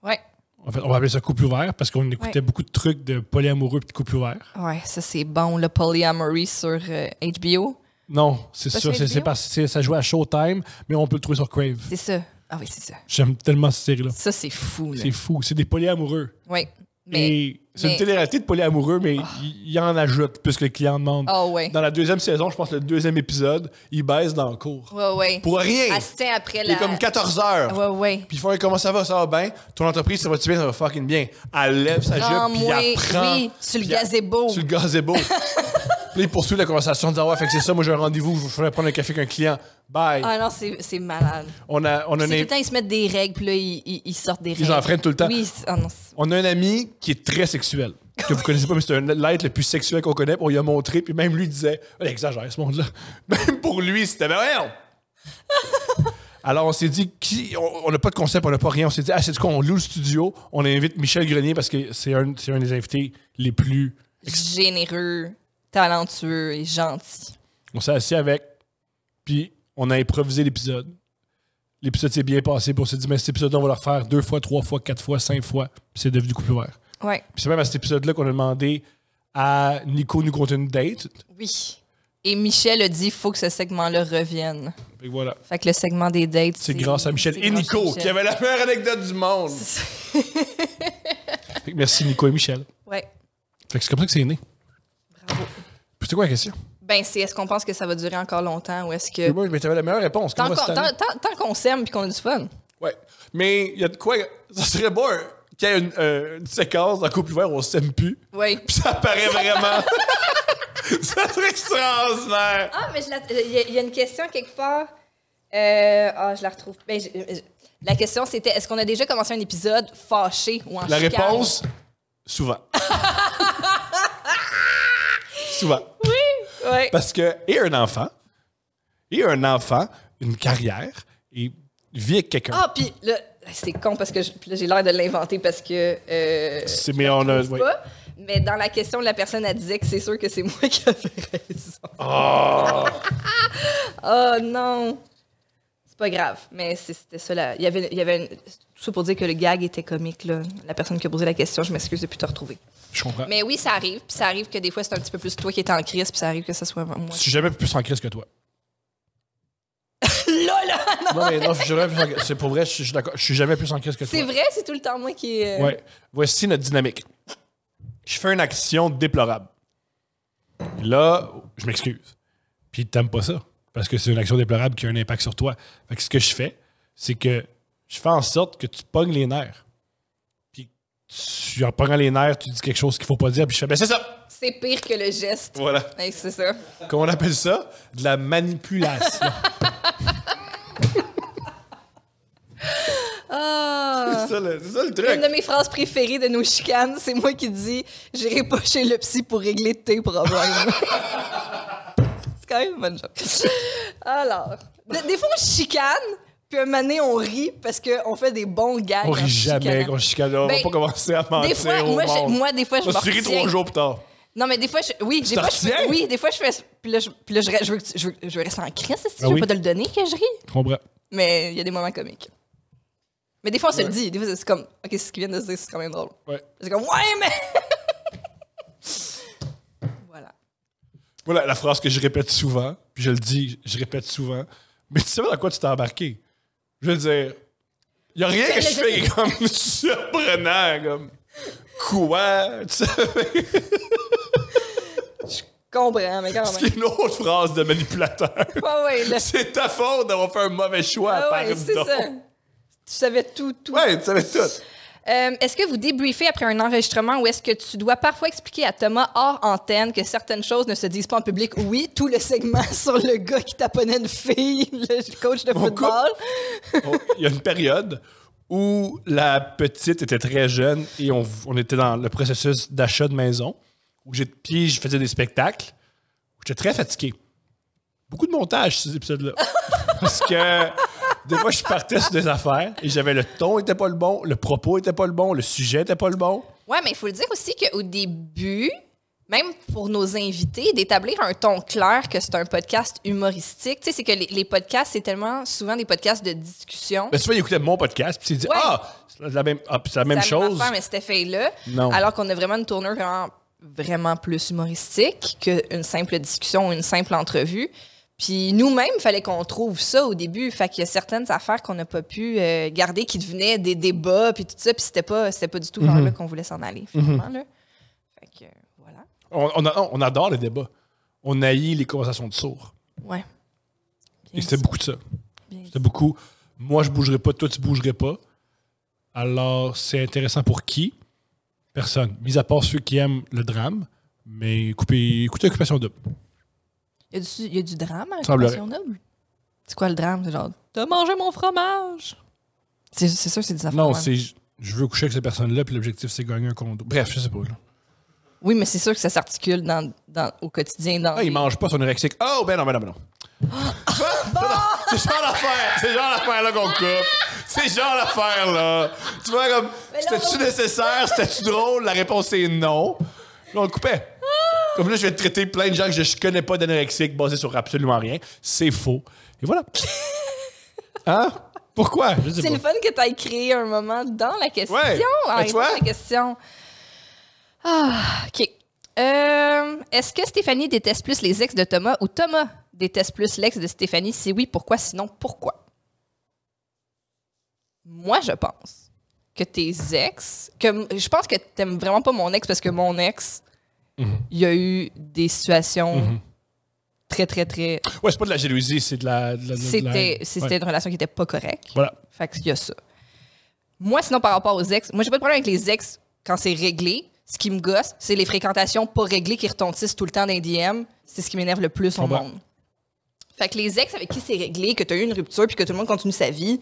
Ouais. En fait, on va appeler ça couple ouvert parce qu'on écoutait beaucoup de trucs de polyamoureux et de couple ouvert. Ouais, ça c'est bon, le polyamory sur HBO. Non, c'est Pas ça. sur C'est HBO? parce que ça jouait à Showtime, mais on peut le trouver sur Crave. C'est ça. Ah oui, c'est ça. J'aime tellement cette série-là. Ça, c'est fou, là. C'est fou. C'est des polyamoureux. Oui. Mais. Et c'est une mais- télé-réalité de polyamoureux, mais il en ajoute plus que le client demande. Ah ouais. Dans la deuxième saison, je pense que le deuxième épisode, il baisse dans le cours. Ouais, ouais. Pour rien. Elle se tient après Il est comme 14 heures. Ouais, ouais. Puis ils font comment ça va bien. Ton entreprise, ça va-tu bien, ça va fucking bien. Elle lève sa jupe, puis elle prend. Oui, sur le puis elle- gazebo. Sur le gazebo. Puis là, il poursuit la conversation en disant ouais, fait que c'est ça, moi j'ai un rendez-vous, je voudrais prendre un café avec un client. Bye. Ah non, c'est malade. On a C'est tout le temps, ils se mettent des règles, puis là, ils sortent des règles. Ils enfreignent tout le temps. Oui, ah non, On a un ami qui est très sexuel. Que vous connaissez pas, mais c'est l'être le plus sexuel qu'on connaît. On lui a montré, puis même lui disait il exagère ce monde-là. Même pour lui, c'était ben voyons! Alors on s'est dit, on n'a pas de concept, on n'a pas rien. On s'est dit, c'est du quoi, on loue le studio, on invite Michel Grenier parce que c'est un des invités les plus. généreux, talentueux et gentil. On s'est assis avec, puis on a improvisé l'épisode. L'épisode s'est bien passé, puis on s'est dit, mais cet épisode-là, on va le refaire 2 fois, 3 fois, 4 fois, 5 fois, puis c'est devenu couple ouvert. Ouais. Puis c'est même à cet épisode-là qu'on a demandé à Nico nous compter une date. Oui. Et Michel a dit, il faut que ce segment-là revienne. Fait que voilà. Fait que le segment des dates, C'est grâce à Michel c'est et grâce à Nico Michel. qui avait la meilleure anecdote du monde. Fait que merci Nico et Michel. Ouais. Fait que c'est comme ça que c'est né. Bravo. Puis c'est quoi la question? Ben, c'est est-ce qu'on pense que ça va durer encore longtemps ou est-ce que. Moi, mais t'avais la meilleure réponse. Tant, Comment qu'on- cette année? tant qu'on s'aime puis qu'on a du fun. Ouais. Mais il y a de quoi. Ça serait bon qu'il y ait une séquence dans Couple ouvert où on s'aime plus. Oui. Puis ça paraît vraiment. Ça serait extraordinaire. Ah, mais il y a une question quelque part. Je la retrouve. Ben, la question, c'était est-ce qu'on a déjà commencé un épisode fâché ou en La chicane? réponse, souvent. Souvent. Oui. Parce que, et un enfant, une carrière, et vit avec quelqu'un. Ah, puis là, c'est con parce que puis là, j'ai l'air de l'inventer parce que. Mais on a. Oui. Pas, mais dans la question, la personne, elle disait que c'est sûr que c'est moi qui avais raison. Oh! Oh non! C'est pas grave, mais c'était ça. Il y avait tout ça pour dire que le gag était comique. Là. La personne qui a posé la question, je m'excuse de plus te retrouver. Je comprends. Mais oui, ça arrive. Puis ça arrive que des fois, c'est un petit peu plus toi qui es en crise, puis ça arrive que ce soit moi. Je suis jamais plus en crise que toi. Là! Non, mais non, je suis jamais plus en crise. C'est pour vrai, je suis d'accord. Je suis jamais plus en crise que toi. C'est vrai, c'est tout le temps moi qui est. Ouais. Voici notre dynamique. Je fais une action déplorable. Là, je m'excuse. Puis t'aimes pas ça. Parce que c'est une action déplorable qui a un impact sur toi. Fait que ce que je fais, c'est que je fais en sorte que tu pognes les nerfs. Puis en pognant les nerfs, tu dis quelque chose qu'il faut pas dire. Puis je fais, ben c'est ça! C'est pire que le geste. Voilà. Ouais, c'est ça. Comment on appelle ça? De la manipulation. Ah! c'est ça le Une truc. de mes phrases préférées de nos chicanes, c'est moi qui dis « J'irai pas chez le psy pour régler tes problèmes. » C'est quand même une bonne joke. Alors, des fois, on chicane, puis un moment donné, on rit parce qu'on fait des bons gags. On en rit jamais chicanant. qu'on chicane. On va Ben, pas commencer à mentir Des fois, au monde. moi, des fois, je me Je suis ri 3 retiens. jours plus tard. Non, mais des fois, oui, des t'en fois, je retiens? oui, des fois, je fais. Puis là, je veux rester en crise, si je oui. veux pas te le donner que je ris. Je comprends. Mais il y a des moments comiques. Mais des fois, on se le dit. Des fois, c'est comme, OK, c'est ce qu'ils viennent de se dire, c'est quand même drôle. Ouais. C'est comme, ouais, mais. Voilà. Voilà la phrase que je répète souvent, puis je le dis, je répète souvent. Mais tu sais pas dans quoi tu t'es embarqué? Je veux dire, il a rien que je fais qui est comme surprenant, comme quoi? Tu sais, Comprends, mais quand c'est même. une autre phrase de manipulateur. Ouais, C'est ta faute d'avoir fait un mauvais choix, c'est pardon. ça. Tu savais tout. Ouais, tu savais tout. Est-ce que vous débriefez après un enregistrement ou est-ce que tu dois parfois expliquer à Thomas hors antenne que certaines choses ne se disent pas en public? Oui, tout le segment sur le gars qui taponnait une fille, le coach de football. Il y a une période où la petite était très jeune et on était dans le processus d'achat de maison. Puis je faisais des spectacles. J'étais très fatigué. Beaucoup de montage, ces épisodes-là. Parce que des fois, je partais sur des affaires et le ton était pas le bon, le propos était pas le bon, le sujet était pas le bon. Ouais, mais il faut le dire aussi qu'au début, même pour nos invités, d'établir un ton clair que c'est un podcast humoristique. Tu sais, c'est que les podcasts, c'est tellement souvent des podcasts de discussion. Mais souvent, il écoutait mon podcast, puis il dit c'est la même, c'est la même chose. Affaire, mais cet effet-là. Non. Alors qu'on a vraiment une tournure vraiment plus humoristique qu'une simple discussion ou une simple entrevue. Puis nous-mêmes, il fallait qu'on trouve ça au début. Fait qu'il y a certaines affaires qu'on n'a pas pu garder qui devenaient des débats, puis tout ça. Puis c'était pas du tout vers là qu'on voulait s'en aller, finalement. Là. Fait que, voilà. On adore les débats. On haït les conversations de sourds. Ouais. Et c'était beaucoup de ça. Bien C'était beaucoup. Moi, je bougerai pas, toi, tu bougerais pas. Alors, c'est intéressant pour qui? Personne. Mis à part ceux qui aiment le drame. Mais écoutez Occupation Double. Il y a du drame à Semblerait. Occupation Double? C'est quoi le drame? C'est genre, t'as mangé mon fromage! C'est sûr que c'est des affaires. Non, ouais. c'est je veux coucher avec cette personne-là, puis l'objectif, c'est gagner un condo. Bref, je sais pas. Là. Oui, mais c'est sûr que ça s'articule au quotidien. Il mange pas son anorexique. Oh, ben non. C'est genre l'affaire. C'est genre l'affaire-là qu'on coupe. C'est genre l'affaire-là. Tu vois, comme, c'était-tu nécessaire? C'était-tu drôle? La réponse est non. Là, on le coupait. Comme là, je vais traiter plein de gens que je connais pas d'anorexique basés sur absolument rien. C'est faux. Et voilà. Hein? Pourquoi? Je sais C'est pas. le fun que tu aies créé un moment dans la question. Ouais. En Ben, tu vois? la question. Ah, OK. Est-ce que Stéphanie déteste plus les ex de Thomas ou Thomas déteste plus l'ex de Stéphanie? Si oui, pourquoi? Sinon, pourquoi? Moi, je pense que tes ex... Je pense que t'aimes vraiment pas mon ex parce que mon ex, il y a eu des situations très, très, très... Ouais, c'est pas de la jalousie, c'est de la C'était Ouais. une relation qui était pas correcte. Voilà. Fait qu'il y a ça. Moi, sinon, par rapport aux ex, moi, j'ai pas de problème avec les ex quand c'est réglé. Ce qui me gosse, c'est les fréquentations pas réglées qui retontissent tout le temps dans les DM. C'est ce qui m'énerve le plus au Comprends. monde. Fait que les ex avec qui c'est réglé, que tu as eu une rupture puis que tout le monde continue sa vie,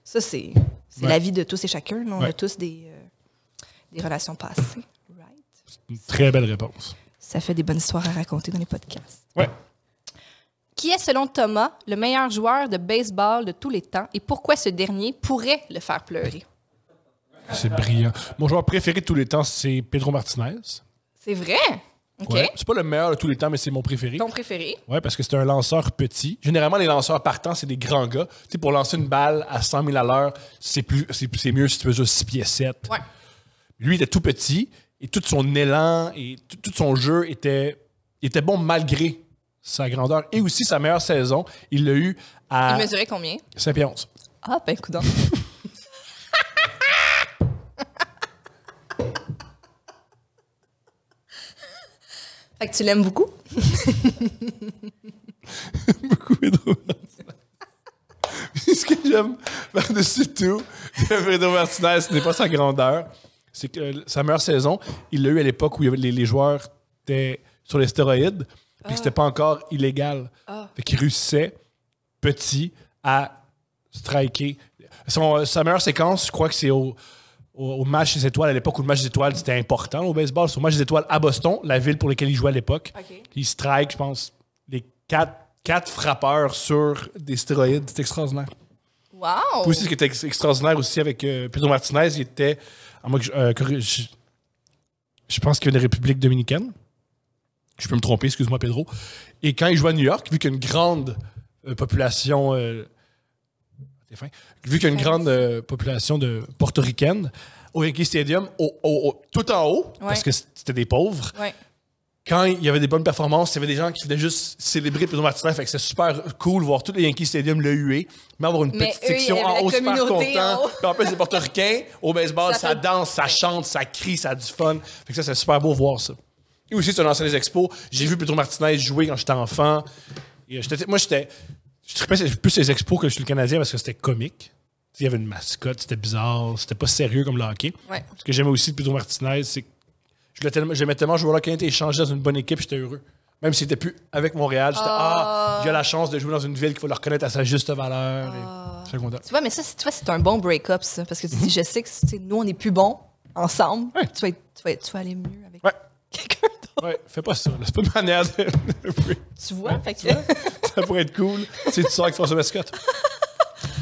ça, c'est Ouais. la vie de tous et chacun. Là. On a Ouais. tous des relations passées. Right? Une très belle réponse. Ça fait des bonnes histoires à raconter dans les podcasts. Ouais. Qui est, selon Thomas, le meilleur joueur de baseball de tous les temps et pourquoi ce dernier pourrait le faire pleurer? C'est brillant. Mon joueur préféré de tous les temps, c'est Pedro Martinez. C'est vrai? OK. Ouais. C'est pas le meilleur de tous les temps, mais c'est mon préféré. Ton préféré? Ouais, parce que c'est un lanceur petit. Généralement, les lanceurs partants, c'est des grands gars. Tu sais, pour lancer une balle à 100 000 à l'heure, c'est mieux si tu mesures 6 pieds 7. Ouais. Lui, il était tout petit et tout son élan et tout son jeu était bon malgré sa grandeur. Et aussi, sa meilleure saison, il l'a eu à Il mesurait combien? Saint-Pierre-11. Ah, ben, coudonc. Fait que tu l'aimes beaucoup? Beaucoup Pedro Martinez. Puis ce que j'aime par-dessus tout de Pedro Martinez, ce n'est pas sa grandeur, c'est que sa meilleure saison, il l'a eu à l'époque où il y avait les joueurs étaient sur les stéroïdes, puis que c'était pas encore illégal. Fait qu'il réussissait, petit, à striker. Sa meilleure séquence, je crois que c'est au match des étoiles, à l'époque où le match des étoiles, c'était important au baseball. C'est au match des étoiles à Boston, la ville pour laquelle il jouait à l'époque. OK. Il strike, je pense, les quatre frappeurs sur des stéroïdes. C'est extraordinaire. Wow! Puis aussi, ce qui était extraordinaire aussi avec Pedro Martinez, il était, à moi, je pense qu'il y a une République dominicaine. Je peux me tromper, excuse-moi, Pedro. Et quand il jouait à New York, vu qu'il y a une grande population... Vu qu'il y a une grande population de portoricaines, au Yankee Stadium, tout en haut, parce que c'était des pauvres, Ouais. quand il y avait des bonnes performances, il y avait des gens qui venaient juste célébrer Pedro Martinez. Fait que c'était super cool voir tous les Yankee Stadium le huer, mais avoir une Mais petite eux, section il y avait en la haut super communauté en content. haut. Puis en plus, les portoricains, au baseball, Ça ça fait- danse, ça chante, ça crie, ça a du fun. Fait que ça, c'est super beau voir ça. Et aussi, c'est un ancien des expos. J'ai vu Pedro Martinez jouer quand j'étais enfant. Et je trippais plus les expos que je suis le Canadien parce que c'était comique. Il y avait une mascotte, c'était bizarre, c'était pas sérieux comme le hockey. Ouais. Ce que j'aimais aussi de Pedro Martinez, c'est que j'aimais tellement jouer là quand il était échangé dans une bonne équipe, j'étais heureux. Même s'il n'était plus avec Montréal, j'étais il a la chance de jouer dans une ville qu'il faut le reconnaître à sa juste valeur. Je suis content. Tu vois, mais ça, c'est un bon break-up, ça. Parce que tu dis, je sais que nous, on n'est plus bons ensemble. Ouais. Tu vas aller mieux avec Ouais. quelqu'un d'autre. Ouais, fais pas ça. là. C'est pas une manière de. Tu vois? Fait que, Ça pourrait être cool. Tu sais, tu sors avec François Mascotte.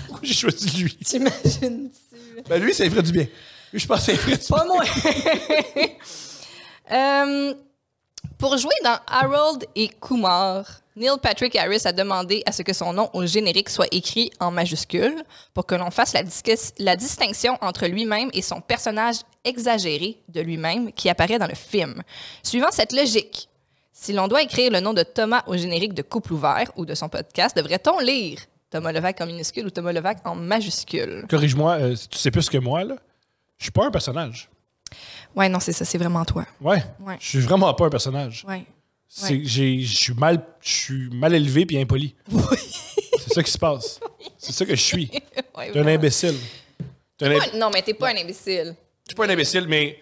Pourquoi j'ai choisi lui? t'imagines-tu? Ben lui, ça lui ferait du bien. Lui, je pense que ça lui ferait du Pas moi! Pour jouer dans Harold et Kumar, Neil Patrick Harris a demandé à ce que son nom au générique soit écrit en majuscule pour que l'on fasse la distinction entre lui-même et son personnage exagéré de lui-même qui apparaît dans le film. Suivant cette logique, si l'on doit écrire le nom de Thomas au générique de Couple ouvert ou de son podcast, devrait-on lire Thomas Levac en minuscule ou Thomas Levac en majuscule? Corrige-moi, tu sais plus que moi, là. Je suis pas un personnage. Ouais, non, c'est ça, c'est vraiment toi. Ouais. Ouais. Je suis vraiment pas un personnage. Ouais. Je suis mal élevé puis impoli. Oui. C'est ça qui se passe. C'est ça que je suis. Ouais, T'es un vraiment. imbécile. Non, mais t'es pas un imbécile. Je suis pas un imbécile, mais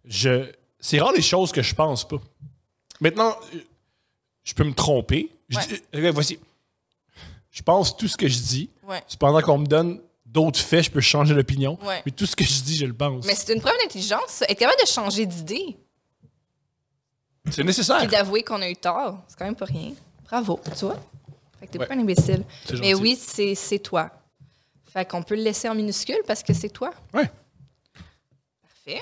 c'est rare les choses que je pense pas. Maintenant, je peux me tromper. Voici. Je pense tout ce que je dis. Ouais. Cependant qu'on me donne d'autres faits, je peux changer d'opinion. Ouais. Mais tout ce que je dis, je le pense. Mais c'est une preuve d'intelligence, ça. Être capable de changer d'idée C'est nécessaire. puis d'avouer qu'on a eu tort. C'est quand même pas rien. Bravo, tu vois? Fait que t'es Ouais. pas un imbécile. C'est Mais gentil. oui, c'est toi. Fait qu'on peut le laisser en minuscule parce que c'est toi. Ouais. Parfait.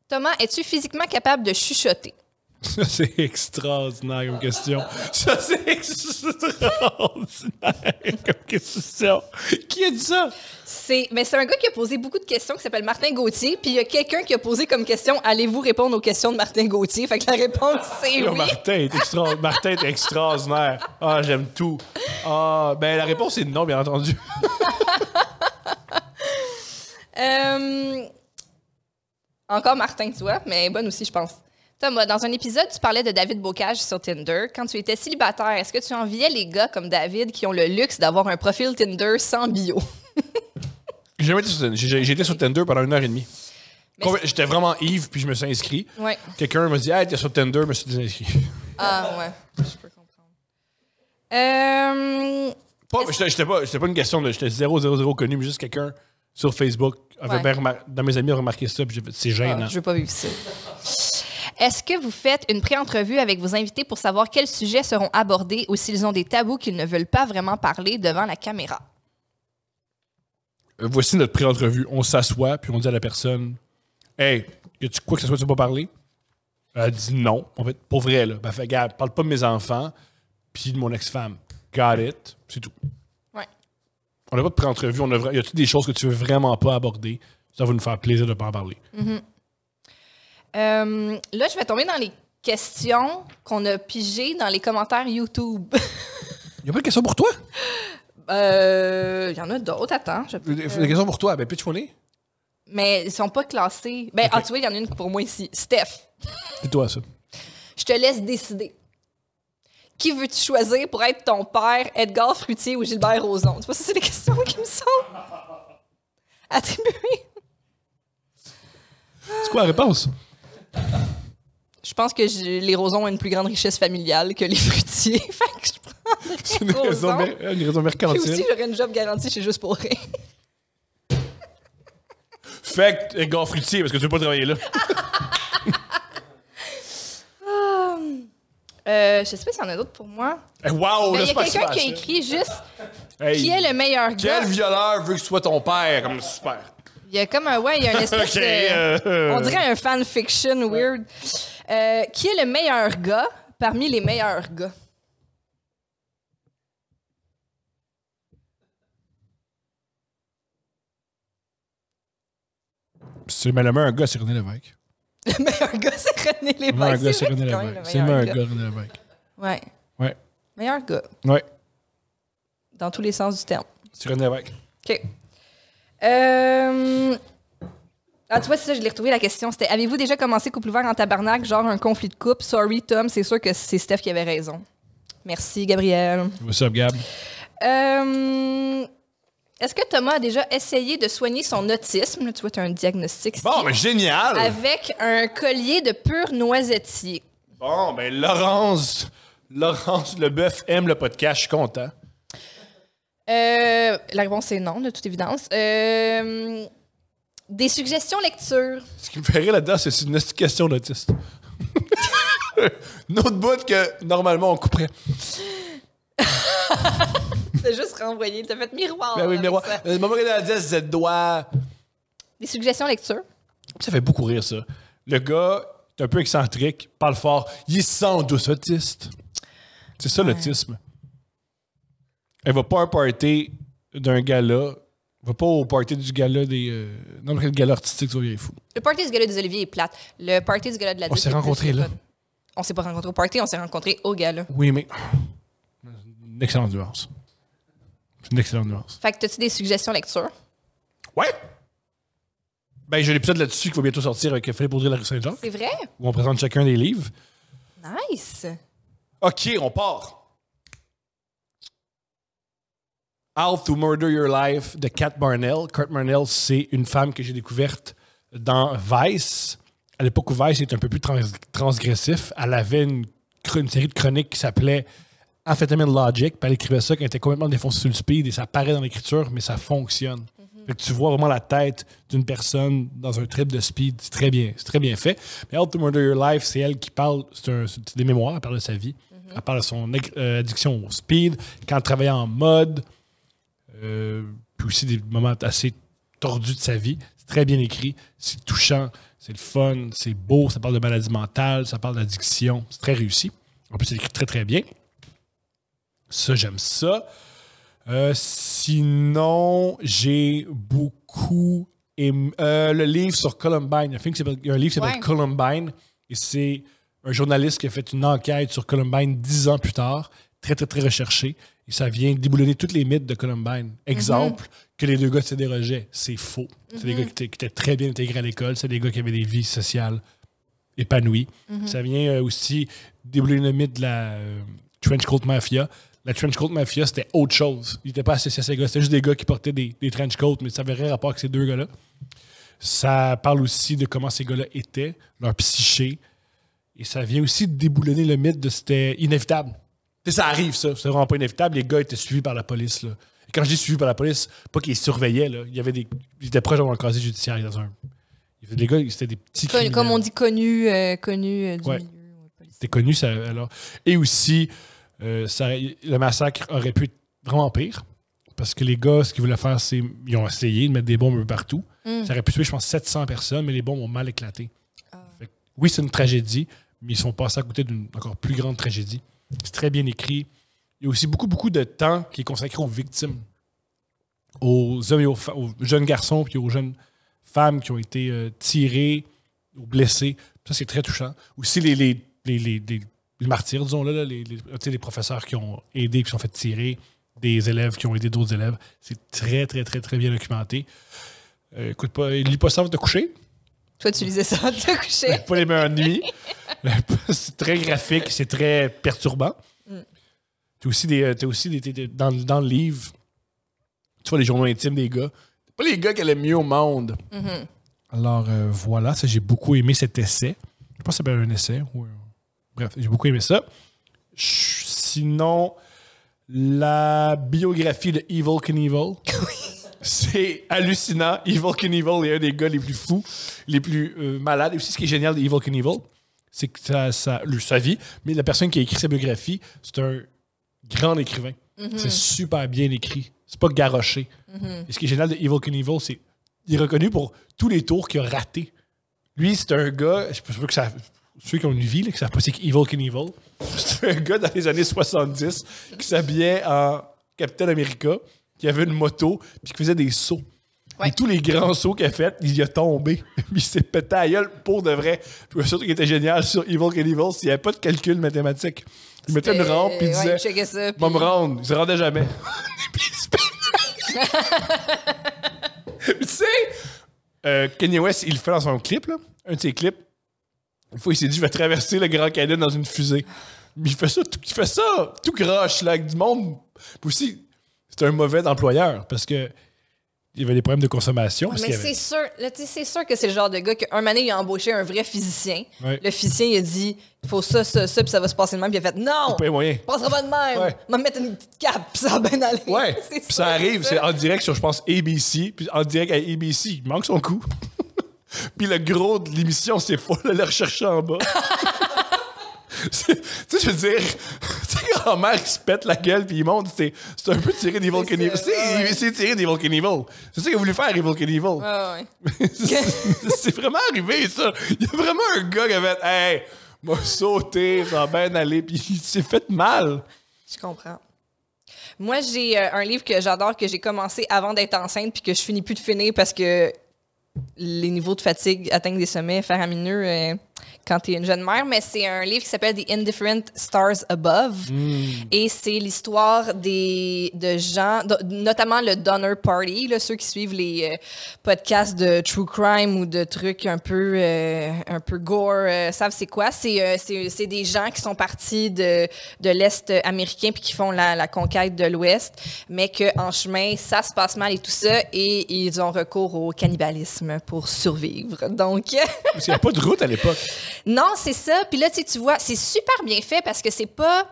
Thomas, es-tu physiquement capable de chuchoter? Ça, c'est extraordinaire comme question. Ça, c'est extraordinaire comme question. Qui a dit ça? Mais c'est un gars qui a posé beaucoup de questions qui s'appelle Martin Gauthier, puis il y a quelqu'un qui a posé comme question « Allez-vous répondre aux questions de Martin Gauthier? » Fait que la réponse, c'est Là, oui. Martin est extraordinaire. Ah, j'aime tout. Ah, ben la réponse est non, bien entendu. Encore Martin, tu vois, mais bonne aussi, je pense. Thomas, dans un épisode, tu parlais de David Bocage sur Tinder. Quand tu étais célibataire, est-ce que tu enviais les gars comme David qui ont le luxe d'avoir un profil Tinder sans bio? J'ai jamais été sur Tinder. J'ai été sur Tinder pendant 1h30. Mais J'étais vraiment ivre, puis je me suis inscrit. Ouais. Quelqu'un m'a dit « Hey, t'es sur Tinder », je me suis désinscrit. Ah, ouais. Je peux comprendre. J'étais pas une question de... J'étais 000 connu, mais juste quelqu'un sur Facebook avait dans mes amis a remarqué ça, puis j'ai fait « C'est gênant. Je veux pas vivre ça. Est-ce que vous faites une pré-entrevue avec vos invités pour savoir quels sujets seront abordés ou s'ils ont des tabous qu'ils ne veulent pas vraiment parler devant la caméra? Voici notre pré-entrevue. On s'assoit, puis on dit à la personne « Hey, y a-tu quoi que ce soit tu veux pas parler? » Elle dit non. En fait, pour vrai, là. Ben, fait, regarde, parle pas de mes enfants, puis de mon ex-femme. Got it. C'est tout. Ouais. On n'a pas de pré-entrevue. Y a-tu des choses que tu veux vraiment pas aborder? Ça va nous faire plaisir de pas en parler. Là, je vais tomber dans les questions qu'on a pigées dans les commentaires YouTube. Y a pas de questions pour toi? Il y en a d'autres, attends. Des questions pour toi? Ben, pitch-moi les. Mais ils sont pas classés. Ben, Ok. tu vois, il y en a une pour moi ici. Steph, C'est toi, ça. je te laisse décider. Qui veux-tu choisir pour être ton père, Edgar Fruitier ou Gilbert Rozon? Tu vois, ça, c'est les questions qui me sont attribuées. C'est quoi la réponse? Je pense que les Rozons ont une plus grande richesse familiale que les Fruitiers. Fait que je prends C'est une raison, Rozon. une raison Puis mercantile. aussi, j'aurais une job garantie chez Juste pour rien. Fait que, gars fruitier, parce que tu veux pas travailler là. Je sais pas s'il y en a d'autres pour moi. Wow, Ben, il y laisse a pas quelqu'un ça, qui a ça. écrit juste Hey, qui est le meilleur gars. Quel violeur veut que ce soit ton père? Comme super. Il y a comme un il y a une espèce Ok, de on dirait un fanfiction weird. Qui est le meilleur gars parmi les meilleurs gars? C'est le meilleur gars, c'est René Lévesque. Le meilleur gars, c'est René Le meilleur Lévesque. gars, c'est vrai René que quand même Lévesque. C'est le meilleur gars, René Lévesque. Ouais. Ouais. Meilleur gars, Ouais. dans tous les sens du terme. C'est René Lévesque. OK. Ah, tu vois, c'est ça, je l'ai retrouvé la question. C'était avez-vous déjà commencé couple ouvert en tabarnak, genre un conflit de couple? Sorry, Tom, c'est sûr que c'est Steph qui avait raison. Merci, Gabriel. What's up, Gab? Est-ce que Thomas a déjà essayé de soigner son autisme? Là, tu vois, tu as un diagnostic ici. Bon, mais génial! Avec un collier de pur noisettier. Bon, ben Laurence Leboeuf aime le podcast, je suis content. La réponse est non, de toute évidence. Des suggestions lecture. Ce qui me fait rire là-dedans, c'est une question d'autiste. Une autre bout que normalement on couperait. T'as juste renvoyé, t'as fait miroir. Ben oui, avec miroir. ça. Le moment que elle dit, c'est doigt. Des suggestions lecture. Ça fait beaucoup rire, ça. Le gars t'es un peu excentrique, parle fort. Il est sans doute autiste. C'est ça l'autisme. Elle va pas à un party d'un gala. Elle va pas au party du gala des. N'importe quel gala artistique, ça vient fou. Le party du gala des Oliviers est plate. Le party du gala de la On s'est rencontrés là. On s'est pas rencontrés au party, on s'est rencontrés au gala. Oui, mais. Une excellente nuance. C'est une excellente nuance. Fait que t'as-tu des suggestions lecture? Ouais! Ben, j'ai l'épisode là-dessus qui va bientôt sortir avec Philippe Audrey de la rue Saint-Jacques, C'est vrai? où on présente chacun des livres. Nice! OK, on part. How to Murder Your Life de Kat Marnell. Kat Marnell, c'est une femme que j'ai découverte dans Vice. À l'époque où Vice était un peu plus transgressif, elle avait une série de chroniques qui s'appelait Amphetamine Logic. Puis elle écrivait ça quand elle était complètement défoncée sur le speed et ça paraît dans l'écriture, mais ça fonctionne. Fait que tu vois vraiment la tête d'une personne dans un trip de speed. C'est très bien fait. Mais How to Murder Your Life, c'est elle qui parle, c'est des mémoires, elle parle de sa vie. Elle parle de son addiction au speed, quand elle travaillait en mode, puis aussi des moments assez tordus de sa vie. C'est très bien écrit, c'est touchant, c'est le fun, c'est beau, ça parle de maladie mentale, ça parle d'addiction. C'est très réussi. En plus, c'est écrit très, très bien. Ça, j'aime ça. Sinon, j'ai beaucoup aimé le livre sur Columbine. Il y a un livre qui s'appelle Columbine et c'est un journaliste qui a fait une enquête sur Columbine 10 ans plus tard, très, très, très recherché. Et ça vient déboulonner tous les mythes de Columbine. Exemple, que les deux gars se dérogeaient. C'est faux. C'est des gars qui étaient très bien intégrés à l'école. C'est des gars qui avaient des vies sociales épanouies. Ça vient aussi déboulonner le mythe de la Trench Coat Mafia. La Trench Coat Mafia, c'était autre chose. Ils n'étaient pas associés à ces gars. C'était juste des gars qui portaient des trench coats, mais ça n'avait rien rapport avec ces deux gars-là. Ça parle aussi de comment ces gars-là étaient, leur psyché. Et ça vient aussi déboulonner le mythe de c'était inévitable. T'sais, ça arrive, ça. C'est vraiment pas inévitable. Les gars étaient suivis par la police. Là. Et quand je dis suivis par la police, pas qu'ils les surveillaient. Là. Ils étaient proches d'avoir un casier judiciaire. Les gars, c'était des petits criminels. Comme on dit, connus du milieu. C'était connu, ça, alors. Et aussi, le massacre aurait pu être vraiment pire. Parce que les gars, ce qu'ils voulaient faire, c'est ils ont essayé de mettre des bombes un peu partout. Ça aurait pu tuer, je pense, 700 personnes, mais les bombes ont mal éclaté. Fait que, oui, c'est une tragédie, mais ils sont passés à côté d'une encore plus grande tragédie. C'est très bien écrit. Il y a aussi beaucoup, beaucoup de temps qui est consacré aux victimes. Aux hommes et aux jeunes garçons puis aux jeunes femmes qui ont été tirés ou blessés. Ça, c'est très touchant. Aussi, les martyrs, disons-le, les professeurs qui ont aidé, qui sont fait tirer, des élèves qui ont aidé d'autres élèves. C'est très, très, très, très bien documenté. Écoute, lis pas ça avant de te coucher. Toi, tu lisais ça avant de te coucher. Pas les meilleures nuits. C'est très graphique, c'est très perturbant. T'as aussi dans le livre, tu vois les journaux intimes des gars. C'est pas les gars qui allaient mieux au monde. Alors, voilà, ça, j'ai beaucoup aimé cet essai. Je pense que ça s'appelle un essai. Bref, j'ai beaucoup aimé ça. Sinon, la biographie de Evel Knievel. C'est hallucinant. Evel Knievel est un des gars les plus fous, les plus malades. Et aussi, ce qui est génial d'Evel Knievel, c'est que sa vie, mais la personne qui a écrit sa biographie, c'est un grand écrivain. C'est super bien écrit. C'est pas garoché. Et ce qui est génial de Evel Knievel, c'est qu'il est reconnu pour tous les tours qu'il a ratés. Lui, c'est un gars, je veux que ça... Ceux qui ont une vie, là, qui savent pas c'est Evel Knievel, c'est un gars dans les années 70 qui s'habillait en Captain America, qui avait une moto, puis qui faisait des sauts. Et tous les grands sauts qu'il a fait, il y a tombé. Il s'est pété à la gueule pour de vrai. Puis surtout qui était génial sur Evel Knievel, s'il n'y avait pas de calcul mathématique. Il mettait une rampe, puis il disait « Va me rendre ». Il se rendait jamais. Tu sais, Kanye West, il le fait dans son clip, là, un de ses clips. Une fois, il s'est dit, je vais traverser le Grand Canyon dans une fusée. Mais il fait ça tout croche, là, avec du monde. Puis aussi, c'est un mauvais employeur parce que il y avait des problèmes de consommation. Mais c'est sûr que c'est le genre de gars qu'un moment donné, il a embauché un vrai physicien. Ouais. Le physicien, il a dit, il faut ça, puis ça va se passer de même. Puis il a fait, non! Pas les moyens. Ça passera pas de même. Ouais. On va me mettre une petite cape, puis ça va bien aller. Ouais. Puis ça arrive, c'est en direct sur, je pense, ABC. Puis en direct à ABC, il manque son coup. Puis le gros de l'émission, c'est faut aller le rechercher en bas. Tu sais, je veux dire, sa grand-mère qui se pète la gueule puis il monte, c'est un peu tiré d'Evil Knievel. C'est tiré d'Evil Knievel. C'est ça qu'il a voulu faire, Evil Knievel. C'est vraiment arrivé, ça. Il y a vraiment un gars qui a fait « Hey, m'a sauté, ça va bien aller », puis il s'est fait mal. Je comprends. Moi, j'ai un livre que j'adore, que j'ai commencé avant d'être enceinte puis que je finis plus de finir parce que les niveaux de fatigue atteignent des sommets faramineux quand tu es une jeune mère, mais c'est un livre qui s'appelle The Indifferent Stars Above. Et c'est l'histoire de gens, notamment le Donner Party, là, ceux qui suivent les podcasts de true crime ou de trucs un peu gore, savent c'est quoi. C'est des gens qui sont partis de l'Est américain puis qui font la conquête de l'Ouest, mais qu'en chemin, ça se passe mal et tout ça, et ils ont recours au cannibalisme pour survivre. Donc... Parce qu'il n'y a pas de route à l'époque. Non, c'est ça. Puis là, tu vois, c'est super bien fait parce que c'est pas...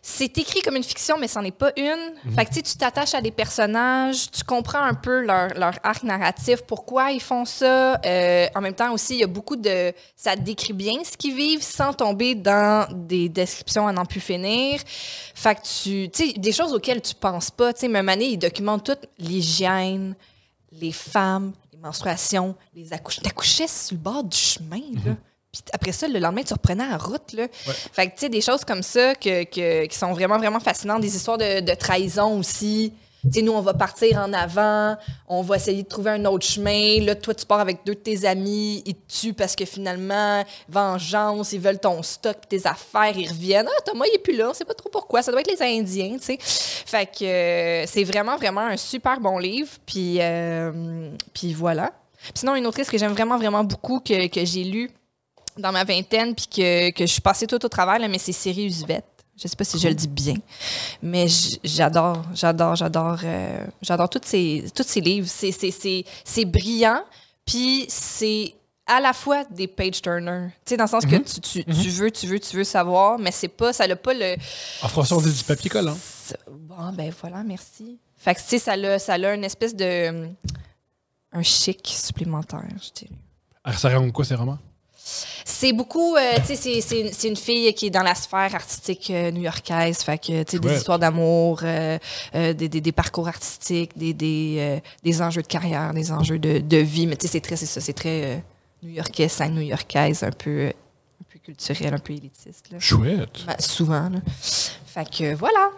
C'est écrit comme une fiction, mais c'en est pas une. Fait que tu t'attaches à des personnages, tu comprends un peu leur arc narratif, pourquoi ils font ça. En même temps aussi, il y a beaucoup de... Ça décrit bien ce qu'ils vivent sans tomber dans des descriptions à n'en plus finir. Fait que tu sais, des choses auxquelles tu penses pas. Tu sais, même année, ils documentent toute l'hygiène, les femmes, les menstruations, les accouchements. T'accouchais sur le bord du chemin, là. Puis après ça, le lendemain, tu reprenais la route, là. Ouais. Fait que, tu sais, des choses comme ça qui sont vraiment, vraiment fascinantes. Des histoires de trahison aussi. Tu sais, nous, on va partir en avant, on va essayer de trouver un autre chemin. Là, toi, tu pars avec 2 de tes amis, ils te tuent parce que finalement, vengeance, ils veulent ton stock, tes affaires, ils reviennent. Ah, Thomas, il est plus là, on sait pas trop pourquoi. Ça doit être les Indiens, tu sais. Fait que c'est vraiment, vraiment un super bon livre. Puis voilà. Puis sinon, une autrice que j'aime vraiment, vraiment beaucoup, que j'ai lue dans ma vingtaine, puis que je suis passée tout au travers, là, mais c'est Sirius Vet. Je sais pas si je le dis bien, mais j'adore tous ces livres. C'est brillant, puis c'est à la fois des page-turners. Tu sais, dans le sens que tu veux savoir, mais c'est pas, ça n'a pas le... En français, on dit du papier collant. Bon, ben voilà, merci. Fait que, tu sais, ça a une espèce de... un chic supplémentaire, je dirais. Alors, ça raconte quoi, ces romans? C'est beaucoup, tu sais, c'est une fille qui est dans la sphère artistique new-yorkaise, fait que, tu sais, des histoires d'amour, des parcours artistiques, des enjeux de carrière, des enjeux de vie, mais tu sais, c'est très new-yorkais, scène new-yorkaise, un peu culturel, un peu élitiste. Là. Chouette. Ben, souvent, là. Fait que, voilà.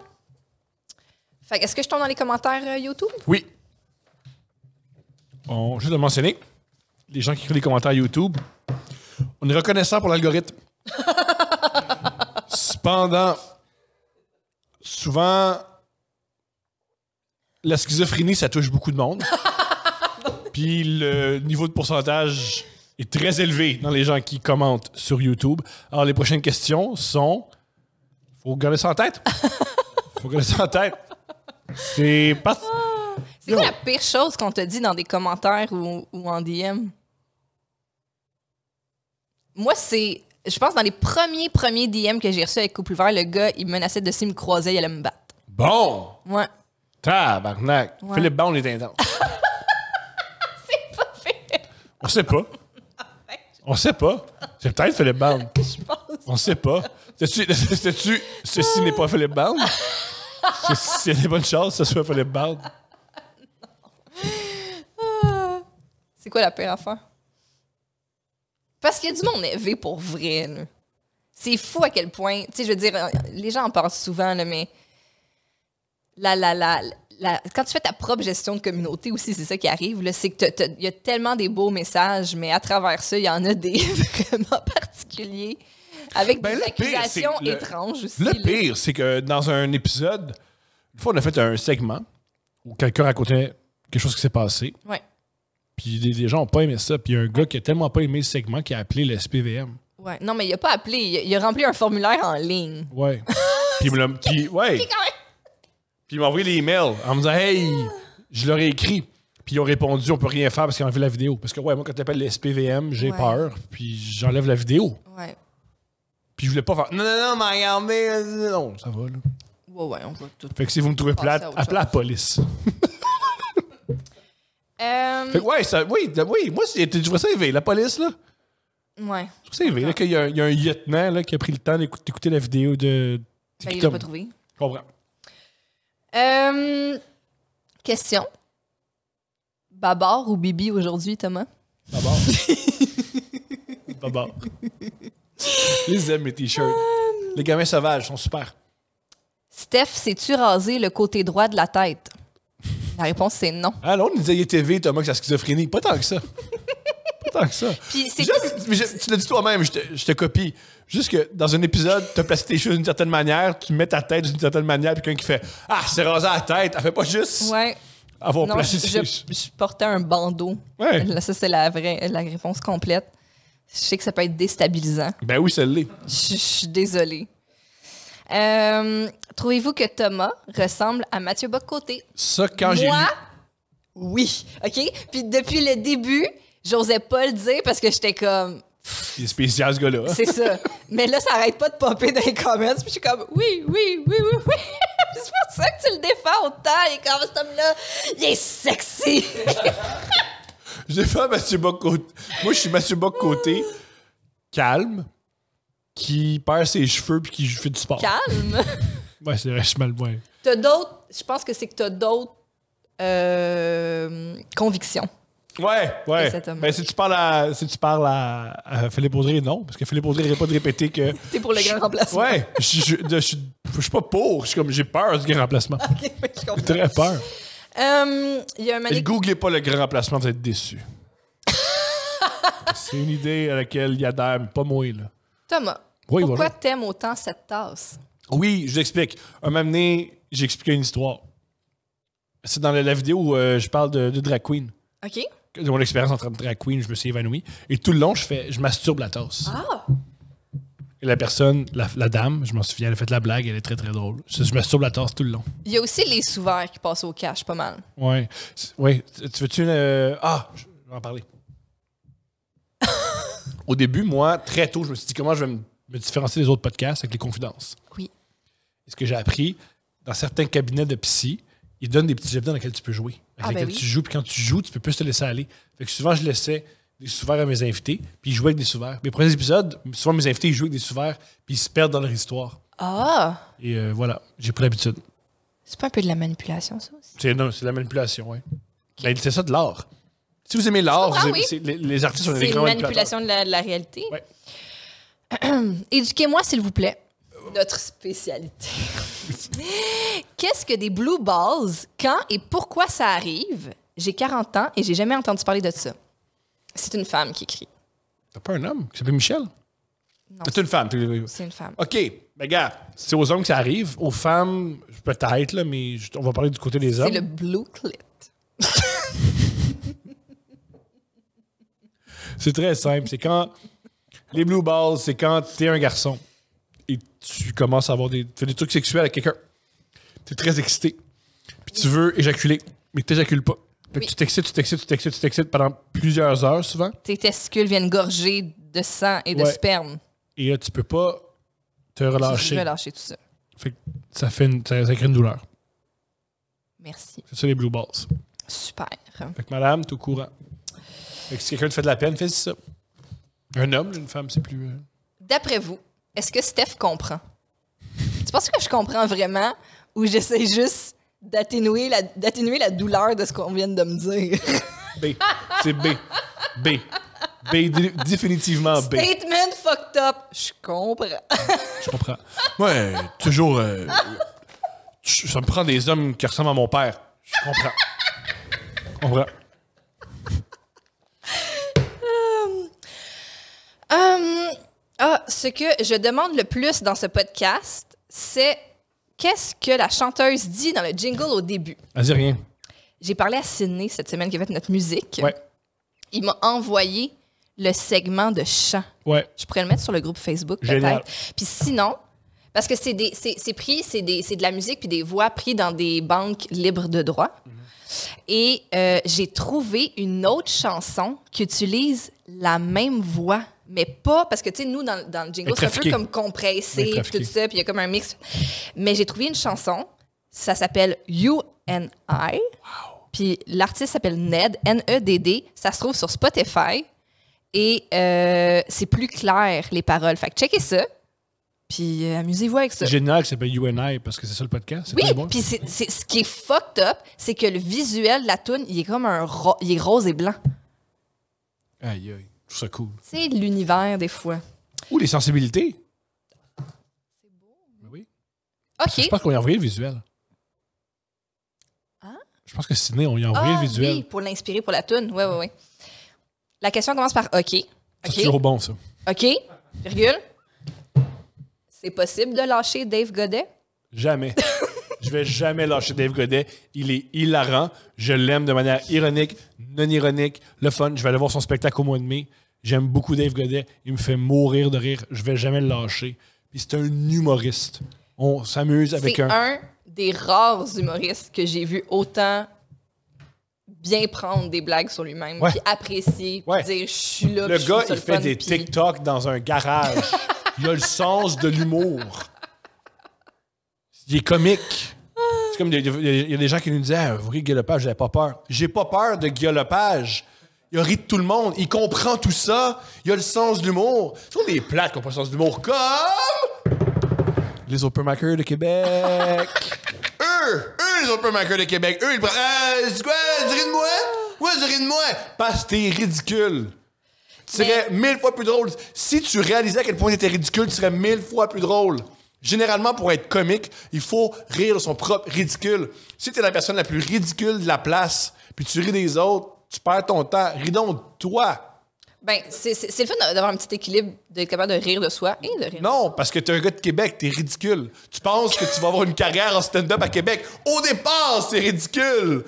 Fait que, est-ce que je tombe dans les commentaires YouTube? Oui. Juste de mentionner, les gens qui écrivent les commentaires YouTube, on est reconnaissant pour l'algorithme. Cependant, souvent, la schizophrénie, ça touche beaucoup de monde. Puis le niveau de pourcentage est très élevé dans les gens qui commentent sur YouTube. Alors, les prochaines questions sont... Faut garder ça en tête. C'est pas... C'est quoi la pire chose qu'on te dit dans des commentaires ou en DM? Moi, je pense, dans les premiers DM que j'ai reçus avec Couple Vert, le gars, il menaçait de s'il me croisait, il allait me battre. Bon! Ouais. Tabarnak! Ouais. Philippe Bond est intense. C'est pas fait. On sait pas. C'est peut-être Philippe Bond. Je pense. On sait pas. Sais-tu, ceci n'est pas Philippe Bond? S'il y a des bonnes chances que ce soit Philippe Bond. C'est quoi la pire affaire? Parce qu'il y a du monde élevé pour vrai. Là. C'est fou à quel point... Tu sais, je veux dire, les gens en parlent souvent, là, mais... Quand tu fais ta propre gestion de communauté aussi, c'est ça qui arrive. Là, c'est que il y a tellement des beaux messages, mais à travers ça, il y en a des vraiment particuliers, avec des accusations étranges aussi. Le pire, c'est que dans un épisode, une fois, on a fait un segment où quelqu'un racontait quelque chose qui s'est passé. Ouais. Puis des gens n'ont pas aimé ça. Puis il y a un gars qui a tellement pas aimé ce segment qu'il a appelé le SPVM. Ouais. Non, mais il a pas appelé. Il a rempli un formulaire en ligne. Ouais. Puis il m'a envoyé les emails en me disant « Hey, je leur ai écrit. » Puis ils ont répondu « On peut rien faire parce qu'ils ont enlevé la vidéo. » Parce que moi, quand tu appelles le SPVM, j'ai peur. Puis j'enlève la vidéo. Ouais. Puis je voulais pas faire « Non, mais regardez. » Non, ça va, là. Ouais, on va tout. Fait que si vous me trouvez plate, appelez la police. Fait que oui, moi, tu vois ça éveillé, la police, là. Ouais. Je trouve ça éveillé, là, qu'il y a un lieutenant là, qui a pris le temps d'écouter la vidéo de Ben, il l'a pas trouvé. Je comprends. Question. Babar ou Bibi aujourd'hui, Thomas? Babar. Babar. Je les aime, mes t-shirts. Les gamins sauvages sont super. Steph, sais-tu raser le côté droit de la tête? La réponse, c'est non. Ah non, on disait il est TV, Thomas, que c'est la schizophrénie. Pas tant que ça. Pas tant que ça. Puis c'est Tu l'as dit toi-même, je te copie. Juste que dans un épisode, tu as placé tes cheveux d'une certaine manière, tu mets ta tête d'une certaine manière, puis quelqu'un qui fait Ah, c'est rasé à la tête. Elle fait pas juste Ouais. avoir Non, placé ses cheveux. je portais un bandeau. Ouais. Là, ça, c'est la réponse complète. Je sais que ça peut être déstabilisant. Ben oui, ça l'est. Je suis désolée. Trouvez-vous que Thomas ressemble à Mathieu Bock-Côté? Ça, quand j'ai lu. Moi, oui. OK? Puis depuis le début, j'osais pas le dire parce que j'étais comme... Il est spécial, ce gars-là. C'est ça. Mais là, ça arrête pas de popper dans les comments. Puis je suis comme, oui. C'est pour ça que tu le défends autant. Il est comme, cet homme-là, il est sexy. J'ai fait Mathieu Bock-Côté. Moi, je suis Mathieu Bock-Côté, calme, qui perd ses cheveux puis qui fait du sport. Calme. Ouais, c'est vrai, je suis mal. Ouais. T'as d'autres... Je pense que c'est que t'as d'autres convictions. Ouais. cet homme. Ben, si tu parles à Philippe Audrey, non. Parce que Philippe Audrey n'aurait pas de répéter que. T'es pour le grand remplacement. Ouais. Je suis pas pour. J'ai peur du grand remplacement. OK, je comprends. J'ai très peur. Il y a un Et mannequin... googlez pas le grand remplacement, vous êtes déçus. C'est une idée à laquelle il adhère, mais pas moi, là. Thomas, Oui, pourquoi voilà. t'aimes autant cette tasse? Oui, je vous explique. Un moment donné, j'ai expliqué une histoire. C'est dans la vidéo où je parle de drag queen. OK. De mon expérience en tant que drag queen, je me suis évanoui. Et tout le long, je masturbe la tasse. Ah! Et la personne, la dame, je m'en souviens, elle a fait la blague, elle est très très drôle. Je masturbe la tasse tout le long. Il y a aussi les sous-verts qui passent au cash, pas mal. Ouais. Ouais. Tu veux-tu une. Je vais en parler. Au début, moi, très tôt, je me suis dit comment je vais me différencier des autres podcasts avec les confidences. Oui. Et ce que j'ai appris, dans certains cabinets de psy, ils donnent des petits objets dans lesquels tu peux jouer. Avec lesquels tu joues, puis quand tu joues, tu peux plus te laisser aller. Fait que souvent, je laissais des sous-verts à mes invités, puis ils jouaient avec des sous-verts. Mes premiers épisodes, souvent mes invités, ils jouaient avec des sous-verts, puis ils se perdent dans leur histoire. Ah! Et voilà, j'ai pris l'habitude. C'est pas un peu de la manipulation, ça aussi? C'est de la manipulation, oui. Ben, c'est ça de l'art. Si vous aimez l'art, comprends, les artistes sont des C'est une grands manipulation de la réalité. Ouais. Éduquez-moi, s'il vous plaît. Notre spécialité. Qu'est-ce que des blue balls? Quand et pourquoi ça arrive? J'ai 40 ans et j'ai jamais entendu parler de ça. C'est une femme qui écrit. T'as pas un homme qui s'appelle Michel? Non, C'est une femme. c'est une femme. OK, mais gars, c'est aux hommes que ça arrive. Aux femmes, peut-être, là, mais on va parler du côté des hommes. C'est le blue clit. C'est très simple. C'est quand... Les blue balls, c'est quand t'es un garçon et tu commences à avoir des trucs sexuels avec quelqu'un. T'es très excité. Puis tu veux éjaculer, mais t'éjacules pas. Fait que tu t'excites pendant plusieurs heures, souvent. Tes testicules viennent gorger de sang et de sperme. Et là, tu peux pas te relâcher. Relâcher tout ça. Fait que ça crée une douleur. Merci. C'est ça, les blue balls. Super. Fait que madame, t'es au courant. Fait que si quelqu'un te fait de la peine, fais ça. Un homme, une femme, c'est plus... D'après vous, est-ce que Steph comprend? Tu penses que je comprends vraiment ou j'essaie juste d'atténuer la douleur de ce qu'on vient de me dire? B. C'est B. B. Définitivement B. Statement fucked up. Je comprends. Je comprends. Ouais, toujours... ça me prend des hommes qui ressemblent à mon père. Je comprends. Je comprends. Ce que je demande le plus dans ce podcast, c'est qu'est-ce que la chanteuse dit dans le jingle au début? Vas-y, rien. J'ai parlé à Sydney cette semaine qui a fait notre musique. Ouais. Il m'a envoyé le segment de chant. Ouais. Je pourrais le mettre sur le groupe Facebook, Génial. peut-être. Puis sinon, parce que c'est de la musique puis des voix prises dans des banques libres de droit. Et j'ai trouvé une autre chanson qui utilise la même voix, mais pas... Parce que, tu sais, nous, dans le jingle, c'est un peu comme compressé, puis tout ça, puis il y a comme un mix. Mais j'ai trouvé une chanson, ça s'appelle You and I. Wow. Puis l'artiste s'appelle Ned, N-E-D-D. Ça se trouve sur Spotify. Et c'est plus clair, les paroles. Fait que checkez ça. Puis amusez-vous avec ça. C'est génial que ça s'appelle UNI parce que c'est ça le podcast. C'est Oui, très bon. puis ce qui est fucked up, c'est que le visuel de la toune, il est comme il est rose et blanc. Aïe, aïe. Je trouve ça cool. C'est l'univers, des fois. Ou les sensibilités. C'est beau. Oui. OK. Je pense qu'on y a envoyé le visuel. Hein? Je pense que Sydney, on y a envoyé le visuel. Oui, pour l'inspirer pour la toune. Oui, oui, oui. La question commence par OK. C'est toujours bon, ça. OK, virgule. C'est possible de lâcher Dave Godet? Jamais. Je vais jamais lâcher Dave Godet. Il est hilarant. Je l'aime de manière ironique, non ironique, le fun. Je vais aller voir son spectacle au mois de mai. J'aime beaucoup Dave Godet. Il me fait mourir de rire. Je vais jamais le lâcher. Puis c'est un humoriste. On s'amuse avec C'est un des rares humoristes que j'ai vu autant bien prendre des blagues sur lui-même, Ouais. puis apprécier, puis Ouais. dire je suis là. Le puis je gars, trouve ça il le fait fun, des puis- TikTok dans un garage. Il a le sens de l'humour. Il est comique. C'est comme il y a des gens qui nous disaient ah, vous riez de Guy Lepage, j'avais pas peur. J'ai pas peur de Guy Lepage. Il a ri de tout le monde. Il comprend tout ça. Il a le sens de l'humour. C'est toujours des plates qui n'ont pas le sens de l'humour. Comme les open micers de Québec. eux, les open micers de Québec. Eux, ils prennent. C'est quoi? Tu ris de moi? Ouais, tu ris de moi. Parce que t'es ridicule. Tu serais 1000 fois plus drôle. Si tu réalisais à quel point t'étais ridicule, tu serais 1000 fois plus drôle. Généralement, pour être comique, il faut rire de son propre ridicule. Si t'es la personne la plus ridicule de la place, puis tu ris des autres, tu perds ton temps. Ris donc de toi. Ben, c'est le fun d'avoir un petit équilibre, d'être capable de rire de soi et de rire. Non, parce que t'es un gars de Québec, t'es ridicule. Tu penses que tu vas avoir une carrière en stand-up à Québec. Au départ, c'est ridicule.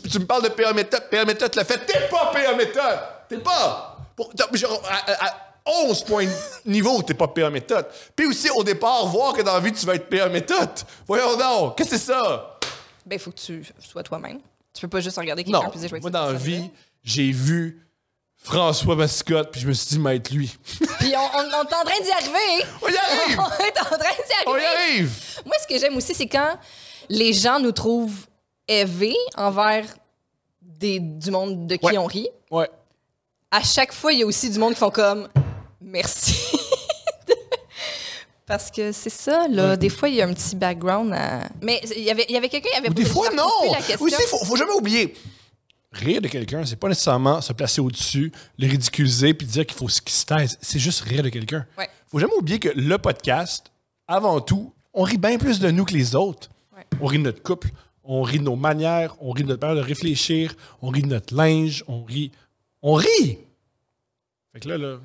Tu me parles de PA Méthode. PA Méthode l'a fait. T'es pas PA Méthode. T'es pas. Genre, à 11 points de niveau, t'es pas PA Méthode. Puis aussi, au départ, voir que dans la vie, tu vas être PA Méthode. Voyons donc, qu'est-ce que c'est ça? Ben, il faut que tu sois toi-même. Tu peux pas juste regarder quelqu'un Non, puis dire je vais être moi, cette dans la personne-là. vie, j'ai vu François Mascotte, puis je me suis dit, m'être lui. Puis on est en train d'y arriver. On y arrive! On est en train d'y arriver. On y arrive! Moi, ce que j'aime aussi, c'est quand les gens nous trouvent élevés envers du monde de qui Ouais. on rit. Ouais. À chaque fois, il y a aussi du monde qui font comme merci. Parce que c'est ça, là. Des fois, il y a un petit background à. Mais il y avait quelqu'un qui avait Ou des posé fois, la non! question. Aussi, faut jamais oublier. Rire de quelqu'un, c'est pas nécessairement se placer au-dessus, le ridiculiser puis dire qu'il faut qu'il se taise. C'est juste rire de quelqu'un. Ouais. Faut jamais oublier que le podcast, avant tout, on rit bien plus de nous que les autres. Ouais. On rit de notre couple, on rit de nos manières, on rit de notre manière de réfléchir, on rit de notre linge, on rit. On rit! Fait que là,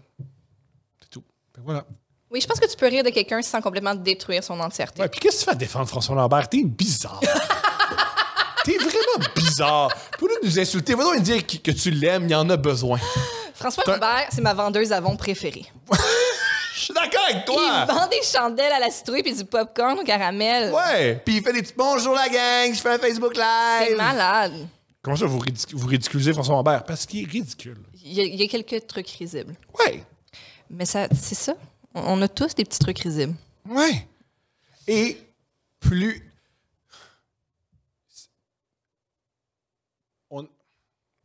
c'est tout. Fait que voilà. Oui, je pense que tu peux rire de quelqu'un sans complètement détruire son entièreté. Ouais, puis qu'est-ce que tu fais à défendre François Lambert? T'es bizarre. T'es vraiment bizarre. Pour nous insulter, va donc dire que tu l'aimes, il y en a besoin. François Lambert, c'est ma vendeuse Avon préférée. Je suis d'accord avec toi. Il vend des chandelles à la citrouille puis du popcorn au caramel. Ouais, puis il fait des petits bonjour la gang, je fais un Facebook Live. C'est malade. Comment ça, vous ridiculisez François Lambert? Parce qu'il est ridicule. Il y a quelques trucs risibles. Ouais, Mais ça, c'est ça. On a tous des petits trucs risibles. ouais. Et plus...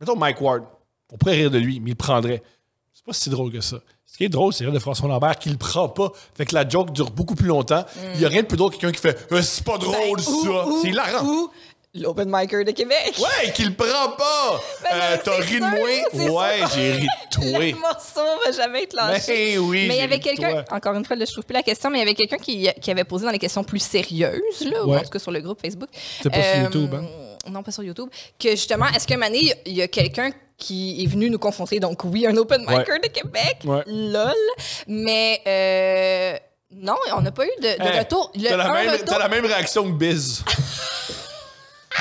Mettons Mike Ward. On pourrait rire de lui, mais il prendrait. C'est pas si drôle que ça. Ce qui est drôle, c'est rire de François Lambert qui le prend pas. Fait que la joke dure beaucoup plus longtemps. Il y a rien de plus drôle que quelqu'un qui fait c'est pas drôle, ça. C'est hilarant. Ou l'Open Micer de Québec. Ouais, qu'il le prend pas. Ben, T'as c'est ri de sûr, moi? c'est Ouais, sûr. j'ai ri de Le toi. morceau va jamais être lâché. Ben oui, Mais il y j'ai avait ri de quelqu'un, toi. encore une fois, là, je trouve plus la question, mais il y avait quelqu'un qui avait posé dans les questions plus sérieuses, là, ou Ouais. en tout cas sur le groupe Facebook. C'était pas sur YouTube, hein? Non, pas sur YouTube. Que justement, est-ce qu'à un moment donné, il y a quelqu'un qui est venu nous confronter? Donc, oui, un Open Micer Ouais. de Québec. Ouais. Lol. Mais non, on n'a pas eu de Hey, retour. T'as la même réaction que Biz.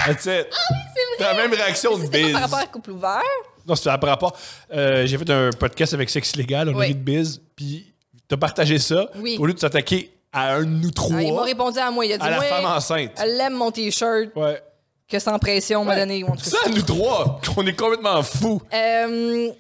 That's it. T'as la même réaction que C'était pas Biz. par rapport à Couple Ouvert. Non, c'était par rapport. J'ai fait un podcast avec Sexe Légal, on a Oui. ri de Biz, puis t'as partagé ça. Oui. Au lieu de s'attaquer à un de nous trois, Ah, il m'a répondu à moi. Il a dit à la moi, femme enceinte. elle aime mon T-shirt Ouais. que sans pression on m'a donné. Ou en tout cas, Ça, à nous trois, qu'on est complètement fous.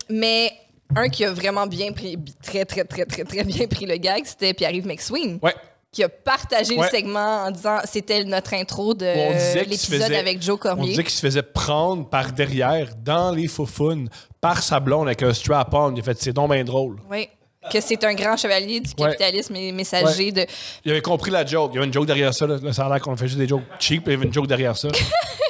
mais un qui a vraiment bien pris, très bien pris le gag, c'était Pierre-Yves McSween, Ouais. qui a partagé le Ouais. segment en disant c'était notre intro de On disait qu'il se l'épisode faisait- avec Joe On Cormier. disait qu'il se faisait prendre par derrière, dans les faufounes, par sa blonde avec un strap-on. Il a fait, c'est donc bien drôle. Oui. que c'est un grand chevalier du capitalisme et messager de... Il avait compris la joke. Il y avait une joke derrière ça. Là. Ça a l'air qu'on fait juste des jokes cheap, puis il y avait une joke derrière ça.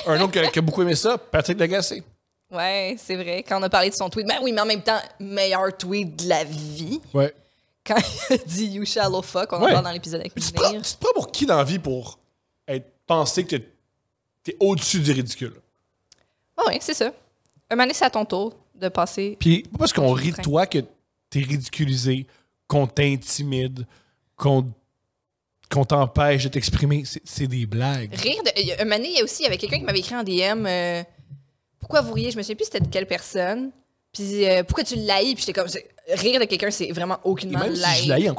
Un autre qui a beaucoup aimé ça, Patrick Lagacé. Ouais, c'est vrai. Quand on a parlé de son tweet, ben oui, mais en même temps, meilleur tweet de la vie. Ouais. Quand il a dit You shallow fuck, on en parle dans l'épisode avec Tu te prends pour qui dans la vie pour penser que t'es au-dessus du ridicule? Ah oui, c'est ça. Un moment donné, c'est à ton tour de passer. Puis, pas parce qu'on rit de toi que t'es ridiculisé, qu'on t'intimide, qu'on t'empêche de t'exprimer. C'est des blagues. Rire de. Un moment donné, il y a aussi, il y avait quelqu'un qui m'avait écrit en DM pourquoi vous riez? Je me souviens plus c'était de quelle personne. Puis pourquoi tu l'haïs? Puis j'étais comme rire de quelqu'un, c'est vraiment aucunement même l'haïs. si je l'haïs,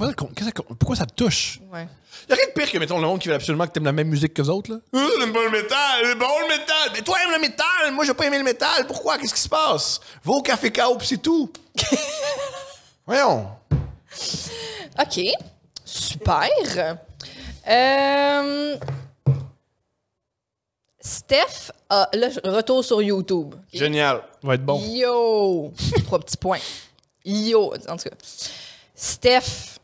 pourquoi ça te touche? Ouais. Y'a rien de pire que, mettons, le monde qui veut absolument que t'aimes la même musique que les autres, là. J'aime pas le métal, c'est bon le métal! Mais toi, aimes le métal! Moi, j'ai pas aimé le métal! Pourquoi? Qu'est-ce qui se passe? Va au café K.O. pis c'est tout! Voyons! OK. Super. Steph a... Là, retour sur YouTube. Okay? Génial. Ça va être bon. Yo! 3 petits points. Yo! En tout cas. Steph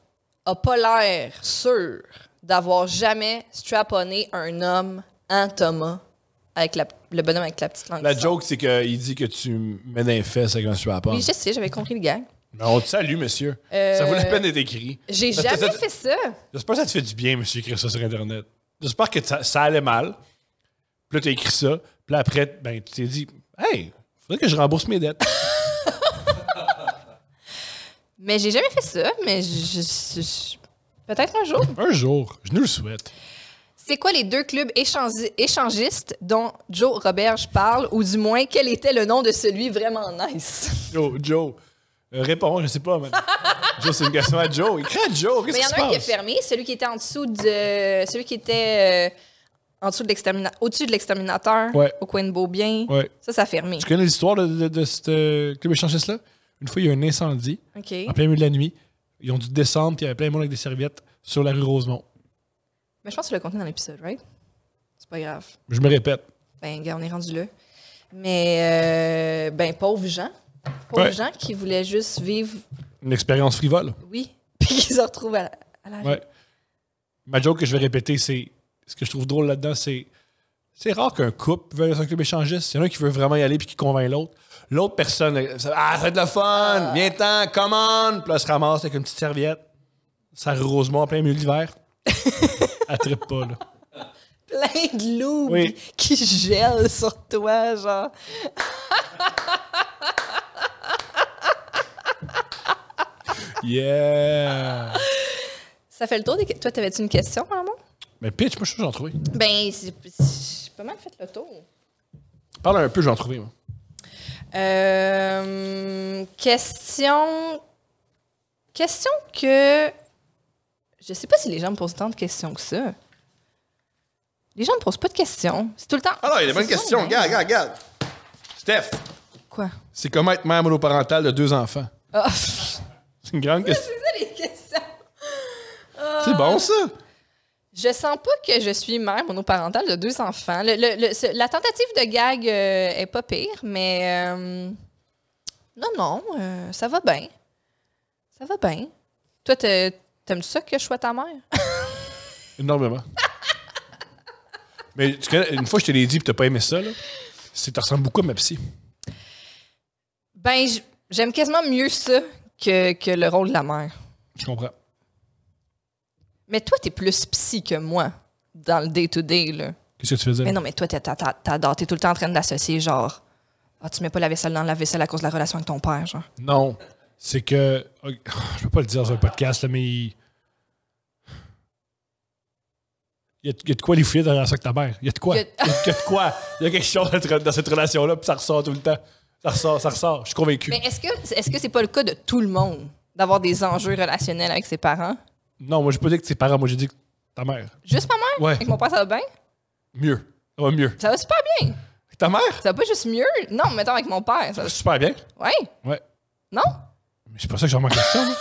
a pas l'air sûr d'avoir jamais strap-onné un homme en Thomas avec le bonhomme avec la petite langue. La joke, c'est qu'il dit que tu mets dans les fesses avec un strap-on. Oui, je sais, j'avais compris le gag. Mais on te salue, monsieur. Ça vaut la peine d'être écrit. J'ai jamais fait ça. J'espère que ça te fait du bien, monsieur, écrire ça sur Internet. J'espère que ça allait mal. Puis là, t'as écrit ça. Puis là, après, ben, tu t'es dit, hey, faudrait que je rembourse mes dettes. Mais j'ai jamais fait ça, mais peut-être un jour. Un jour, je nous le souhaite. C'est quoi les 2 clubs échangistes dont Joe Roberge parle, ou du moins, quel était le nom de celui vraiment nice? Joe. Réponds, je sais pas, man. Joe, c'est une question à Joe. Écris à Joe, qu'est-ce Mais il qui y se en a un qui est passe? fermé, celui qui était en dessous de... Celui qui était en dessous de au-dessus de l'exterminateur, Ouais. au coin de Beaubien. Ouais. Ça a fermé. Tu connais l'histoire de ce club échangiste-là? Une fois, il y a eu un incendie, OK. en plein milieu de la nuit. Ils ont dû descendre, puis il y avait plein de monde avec des serviettes sur la rue Rosemont. Mais je pense que tu l'as compté dans l'épisode, right? C'est pas grave. Je me répète. Ben, gars, on est rendu là. Mais, ben, pauvres gens. Pauvres gens qui voulaient juste vivre, Une expérience frivole. oui, puis qui se retrouvent à la rue. Ouais. Ma joke que je vais répéter, c'est... Ce que je trouve drôle là-dedans, c'est rare qu'un couple veuille un club échangiste. Il y en a un qui veut vraiment y aller puis qui convainc l'autre. L'autre personne, ça va être le fun, viens-t'en, come on! Puis là, elle se ramasse avec une petite serviette. Ça Rosemont en plein milieu de l'hiver. Elle trippe pas, là. Plein de loups Oui. qui gèlent sur toi, genre. Yeah! Ça fait le tour des... Toi, t'avais-tu une question, maman? Mais pitch, moi, je suis sûr que j'en trouvé. Ben, j'ai pas mal fait le tour. Parle un peu, j'en trouvé, moi. Question que... Je sais pas si les gens me posent tant de questions que ça. Les gens me posent pas de questions. C'est tout le temps... Ah non, il y a des bonnes c'est ça, questions. mais- Regarde. Steph, Quoi? C'est comment être mère monoparentale de 2 enfants? Ah, C'est une grande question. c'est ça les questions. C'est bon, ça? Je sens pas que je suis mère monoparentale de 2 enfants. La tentative de gag est pas pire, mais non, ça va bien. Ça va bien. Toi, t'aimes ça que je sois ta mère? Énormément. Mais tu connais, une fois, je te l'ai dit et t'as pas aimé ça, là. Tu ressembles beaucoup à ma psy. Ben, j'aime quasiment mieux ça que le rôle de la mère. Je comprends. Mais toi, t'es plus psy que moi dans le day-to-day, là. Qu'est-ce que tu faisais? Mais non, mais toi, t'adores. T'es tout le temps en train d'associer, genre... Ah, tu mets pas la vaisselle dans la vaisselle à cause de la relation avec ton père, genre. Non. C'est que... Je peux pas le dire sur un podcast, là, mais... Il y a de quoi les fouiller dans la relation avec ta mère. Il y a de quoi. Il y a- de quoi. Il y a quelque chose dans cette relation-là, puis ça ressort tout le temps. Ça ressort. Je suis convaincu. Mais est-ce que c'est pas le cas de tout le monde d'avoir des enjeux relationnels avec ses parents? Non, moi, j'ai pas dit que tes parents. Moi, j'ai dit que ta mère. Juste ma mère? Ouais. Avec mon père, ça va bien? Mieux. Ça va mieux. Ça va super bien. Avec ta mère? Ça va pas juste mieux? Non, mettons avec mon père. Ça va... Super bien. Ouais? Ouais. Non? Mais c'est pas ça que j'ai en question, moi.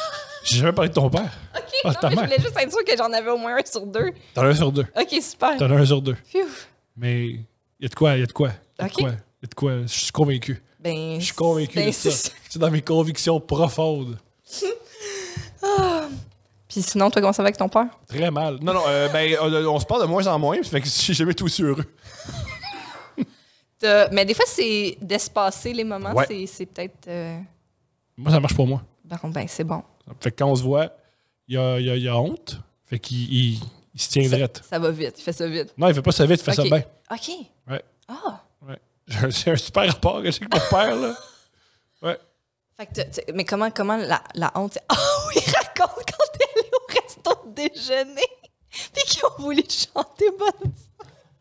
J'ai jamais parlé de ton père. OK, Ah, non, ta mais je mère. voulais juste être sûre que j'en avais au moins un sur 2. T'en as un sur 2. OK, super. T'en as un sur 2. Phew. Mais il y a de quoi. OK. Je suis convaincu. Ben, Je suis convaincu ben, de ça. C'est dans mes convictions profondes. Puis sinon, toi, comment ça va avec ton père? Très mal. Non, on se parle de moins en moins, fait que j'ai jamais été aussi heureux. Mais des fois, c'est d'espacer les moments, Ouais. c'est peut-être... Moi, ça marche pour moi. Ben, c'est bon. Fait que quand on se voit, il y a honte. Fait qu'il se tient drette. Ça va vite, il fait ça vite. Non, il fait pas ça vite, il fait ça OK. bien. OK. Ouais. Ah! Ouais. J'ai un super rapport avec mon père, là. Ouais. Fait que mais comment la honte... c'est- Ah oui, raconte quand t'es allé au resto de déjeuner puis qu'ils ont voulu te chanter bonne...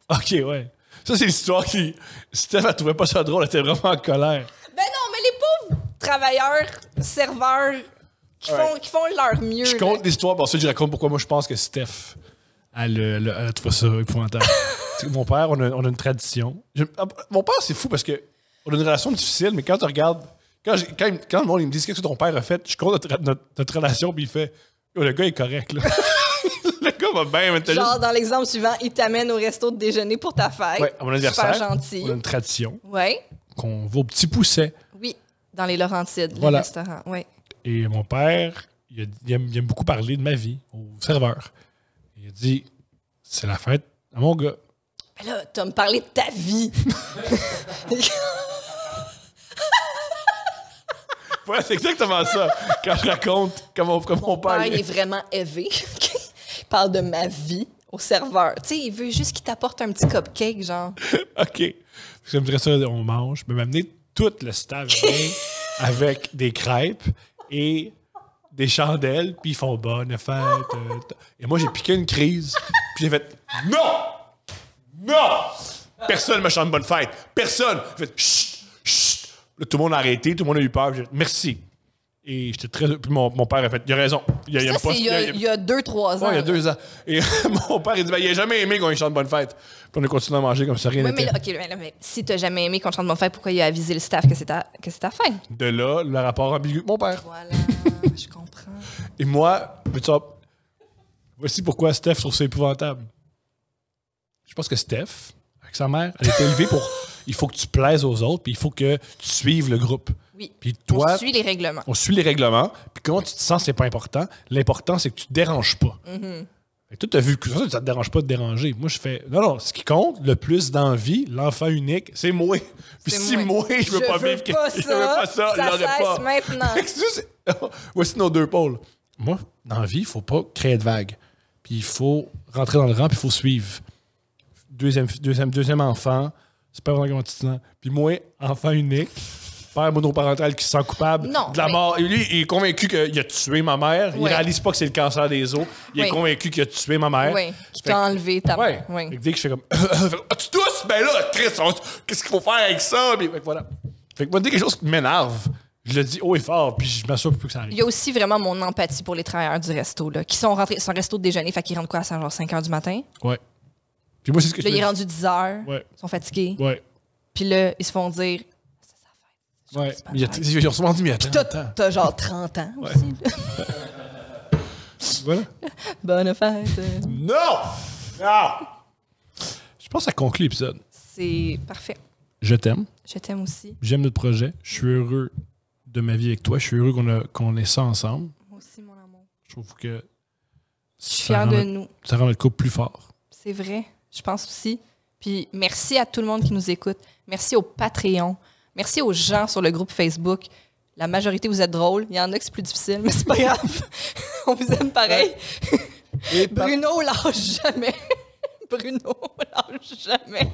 OK, ouais. Ça, c'est l'histoire qui... Steph, elle trouvait pas ça drôle, elle était vraiment en colère. Ben non, mais les pauvres travailleurs, serveurs qui font leur mieux. Je là. compte l'histoire, puis ensuite, je raconte pourquoi moi, je pense que Steph, elle trouve ça épouvantable. Tu sais, mon père, on a une tradition. Mon père, c'est fou parce que on a une relation difficile, mais quand tu regardes... Quand le monde il me dit qu'est-ce que ton père a fait, je compte notre relation, puis il fait oh, le gars est correct, là. Le gars va bien, mais t'as Genre, juste... dans l'exemple suivant, il t'amène au resto de déjeuner pour ta fête. Ouais, à mon anniversaire, Super gentil. on a une tradition Ouais. qu'on va au Petit Pousset. Oui, dans les Laurentides, Voilà. le restaurant. Ouais. Et mon père, il aime beaucoup parler de ma vie au serveur. Il a dit c'est la fête à mon gars. Mais là, t'as me parlé de ta vie. Ouais, c'est exactement ça. Quand je raconte comment mon père. Il est vraiment élevé. Il parle de ma vie au serveur. Tu sais, il veut juste qu'il t'apporte un petit cupcake, genre. OK. J'aimerais ça, on mange. Mais m'amener tout le staff vient avec des crêpes et des chandelles, puis ils font bonne fête. Et moi, j'ai piqué une crise, puis j'ai fait non! Non! Personne me chante bonne fête. Personne! J'ai fait chut! Chut! Là, tout le monde a arrêté, tout le monde a eu peur. J'ai dit merci. Et j'étais très. Puis mon père a fait il a raison. Il aime Ça, pas c'est il y a 2-3 ans. Ouais, il y a là. 2 ans. Et mon père, il dit il a jamais aimé qu'on lui chante bonne fête. Puis on a continué à manger comme ça, rien Oui, mais n'était. là, OK, mais si t'as jamais aimé qu'on te chante bonne fête, pourquoi il a avisé le staff que c'est ta fête? De là, le rapport ambigu de mon père. Voilà, je comprends. Et moi, voici pourquoi Steph trouve ça épouvantable. Je pense que Steph, avec sa mère, elle est élevée pour. Il faut que tu plaises aux autres, puis il faut que tu suives le groupe. Oui. Puis toi, On suit les règlements. on suit les règlements, puis comment tu te sens, c'est pas important. L'important, c'est que tu te déranges pas. Fait que toi, t'as vu que ça te dérange pas de déranger. Moi, je fais non, ce qui compte le plus dans la vie, l'enfant unique, c'est moi. Puis C'est si moi. moi, je veux pas vivre, je veux pas ça, je l'aurais cesse pas. maintenant. Fait que voici nos deux pôles. Moi, dans la vie, il faut pas créer de vagues. Puis il faut rentrer dans le rang, puis il faut suivre. Deuxième enfant, c'est pas vraiment comment tu te sens. Puis moi, enfant unique, père monoparental qui se sent coupable Non, de la mais- mort. Et lui, il est convaincu qu'il a tué ma mère. Il Ouais. réalise pas que c'est le cancer des os. Il est Oui. convaincu qu'il a tué ma mère. Oui, qui Fait t'a que- enlevé ta Ouais. Oui. Fait que dès que je fais comme ah, tu tousses? Ben là, Chris, qu'est-ce qu'il faut faire avec ça? Puis, fait que voilà. Fait que moi, dès que quelque chose qui m'énerve, je le dis haut et fort, puis je m'assure plus que ça arrive. Il y a aussi vraiment mon empathie pour les travailleurs du resto, là, qui sont rentrés sur un resto de déjeuner, fait qu'ils rentrent quoi à genre 5 h du matin. Ouais. Puis moi, c'est ce que Là, je il est me rendu 10 h, Ouais. ils sont fatigués. Ouais. Puis là, ils se font dire Ouais. c'est pas Mais ils ont souvent dit, mais attends. t'as genre 30 ans aussi. là. Voilà. Bonne fête. Non! Non! Je pense que ça conclut l'épisode. C'est parfait. Je t'aime. Je t'aime aussi. J'aime notre projet. Je suis heureux de ma vie avec toi. Je suis heureux qu'on ait ça ensemble. Moi aussi, mon amour. Je trouve que Je suis fière de nous. ça rend notre couple plus fort. C'est vrai. Je pense aussi. Puis merci à tout le monde qui nous écoute. Merci au Patreon. Merci aux gens sur le groupe Facebook. La majorité, vous êtes drôles. Il y en a que c'est plus difficile, mais c'est pas grave. On vous aime pareil. Et Bruno lâche jamais. Bruno lâche jamais.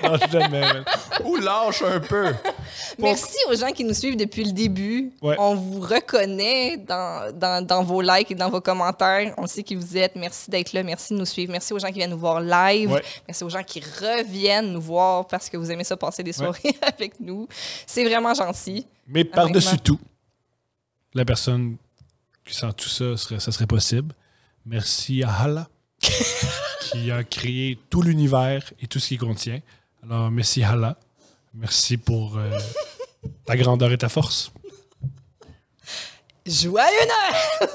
lâche jamais, man. Ou lâche un peu. Merci aux gens qui nous suivent depuis le début. Ouais. On vous reconnaît dans vos likes et dans vos commentaires. On sait qui vous êtes. Merci d'être là. Merci de nous suivre. Merci aux gens qui viennent nous voir live. Ouais. Merci aux gens qui reviennent nous voir parce que vous aimez ça passer des soirées avec nous. C'est vraiment gentil. Mais par-dessus Honnêtement. tout, la personne qui sent tout ça, ça serait possible. Merci à Allah qui a créé tout l'univers et tout ce qu'il contient. Alors, merci Allah. Merci pour ta grandeur et ta force. Joyeux Noël!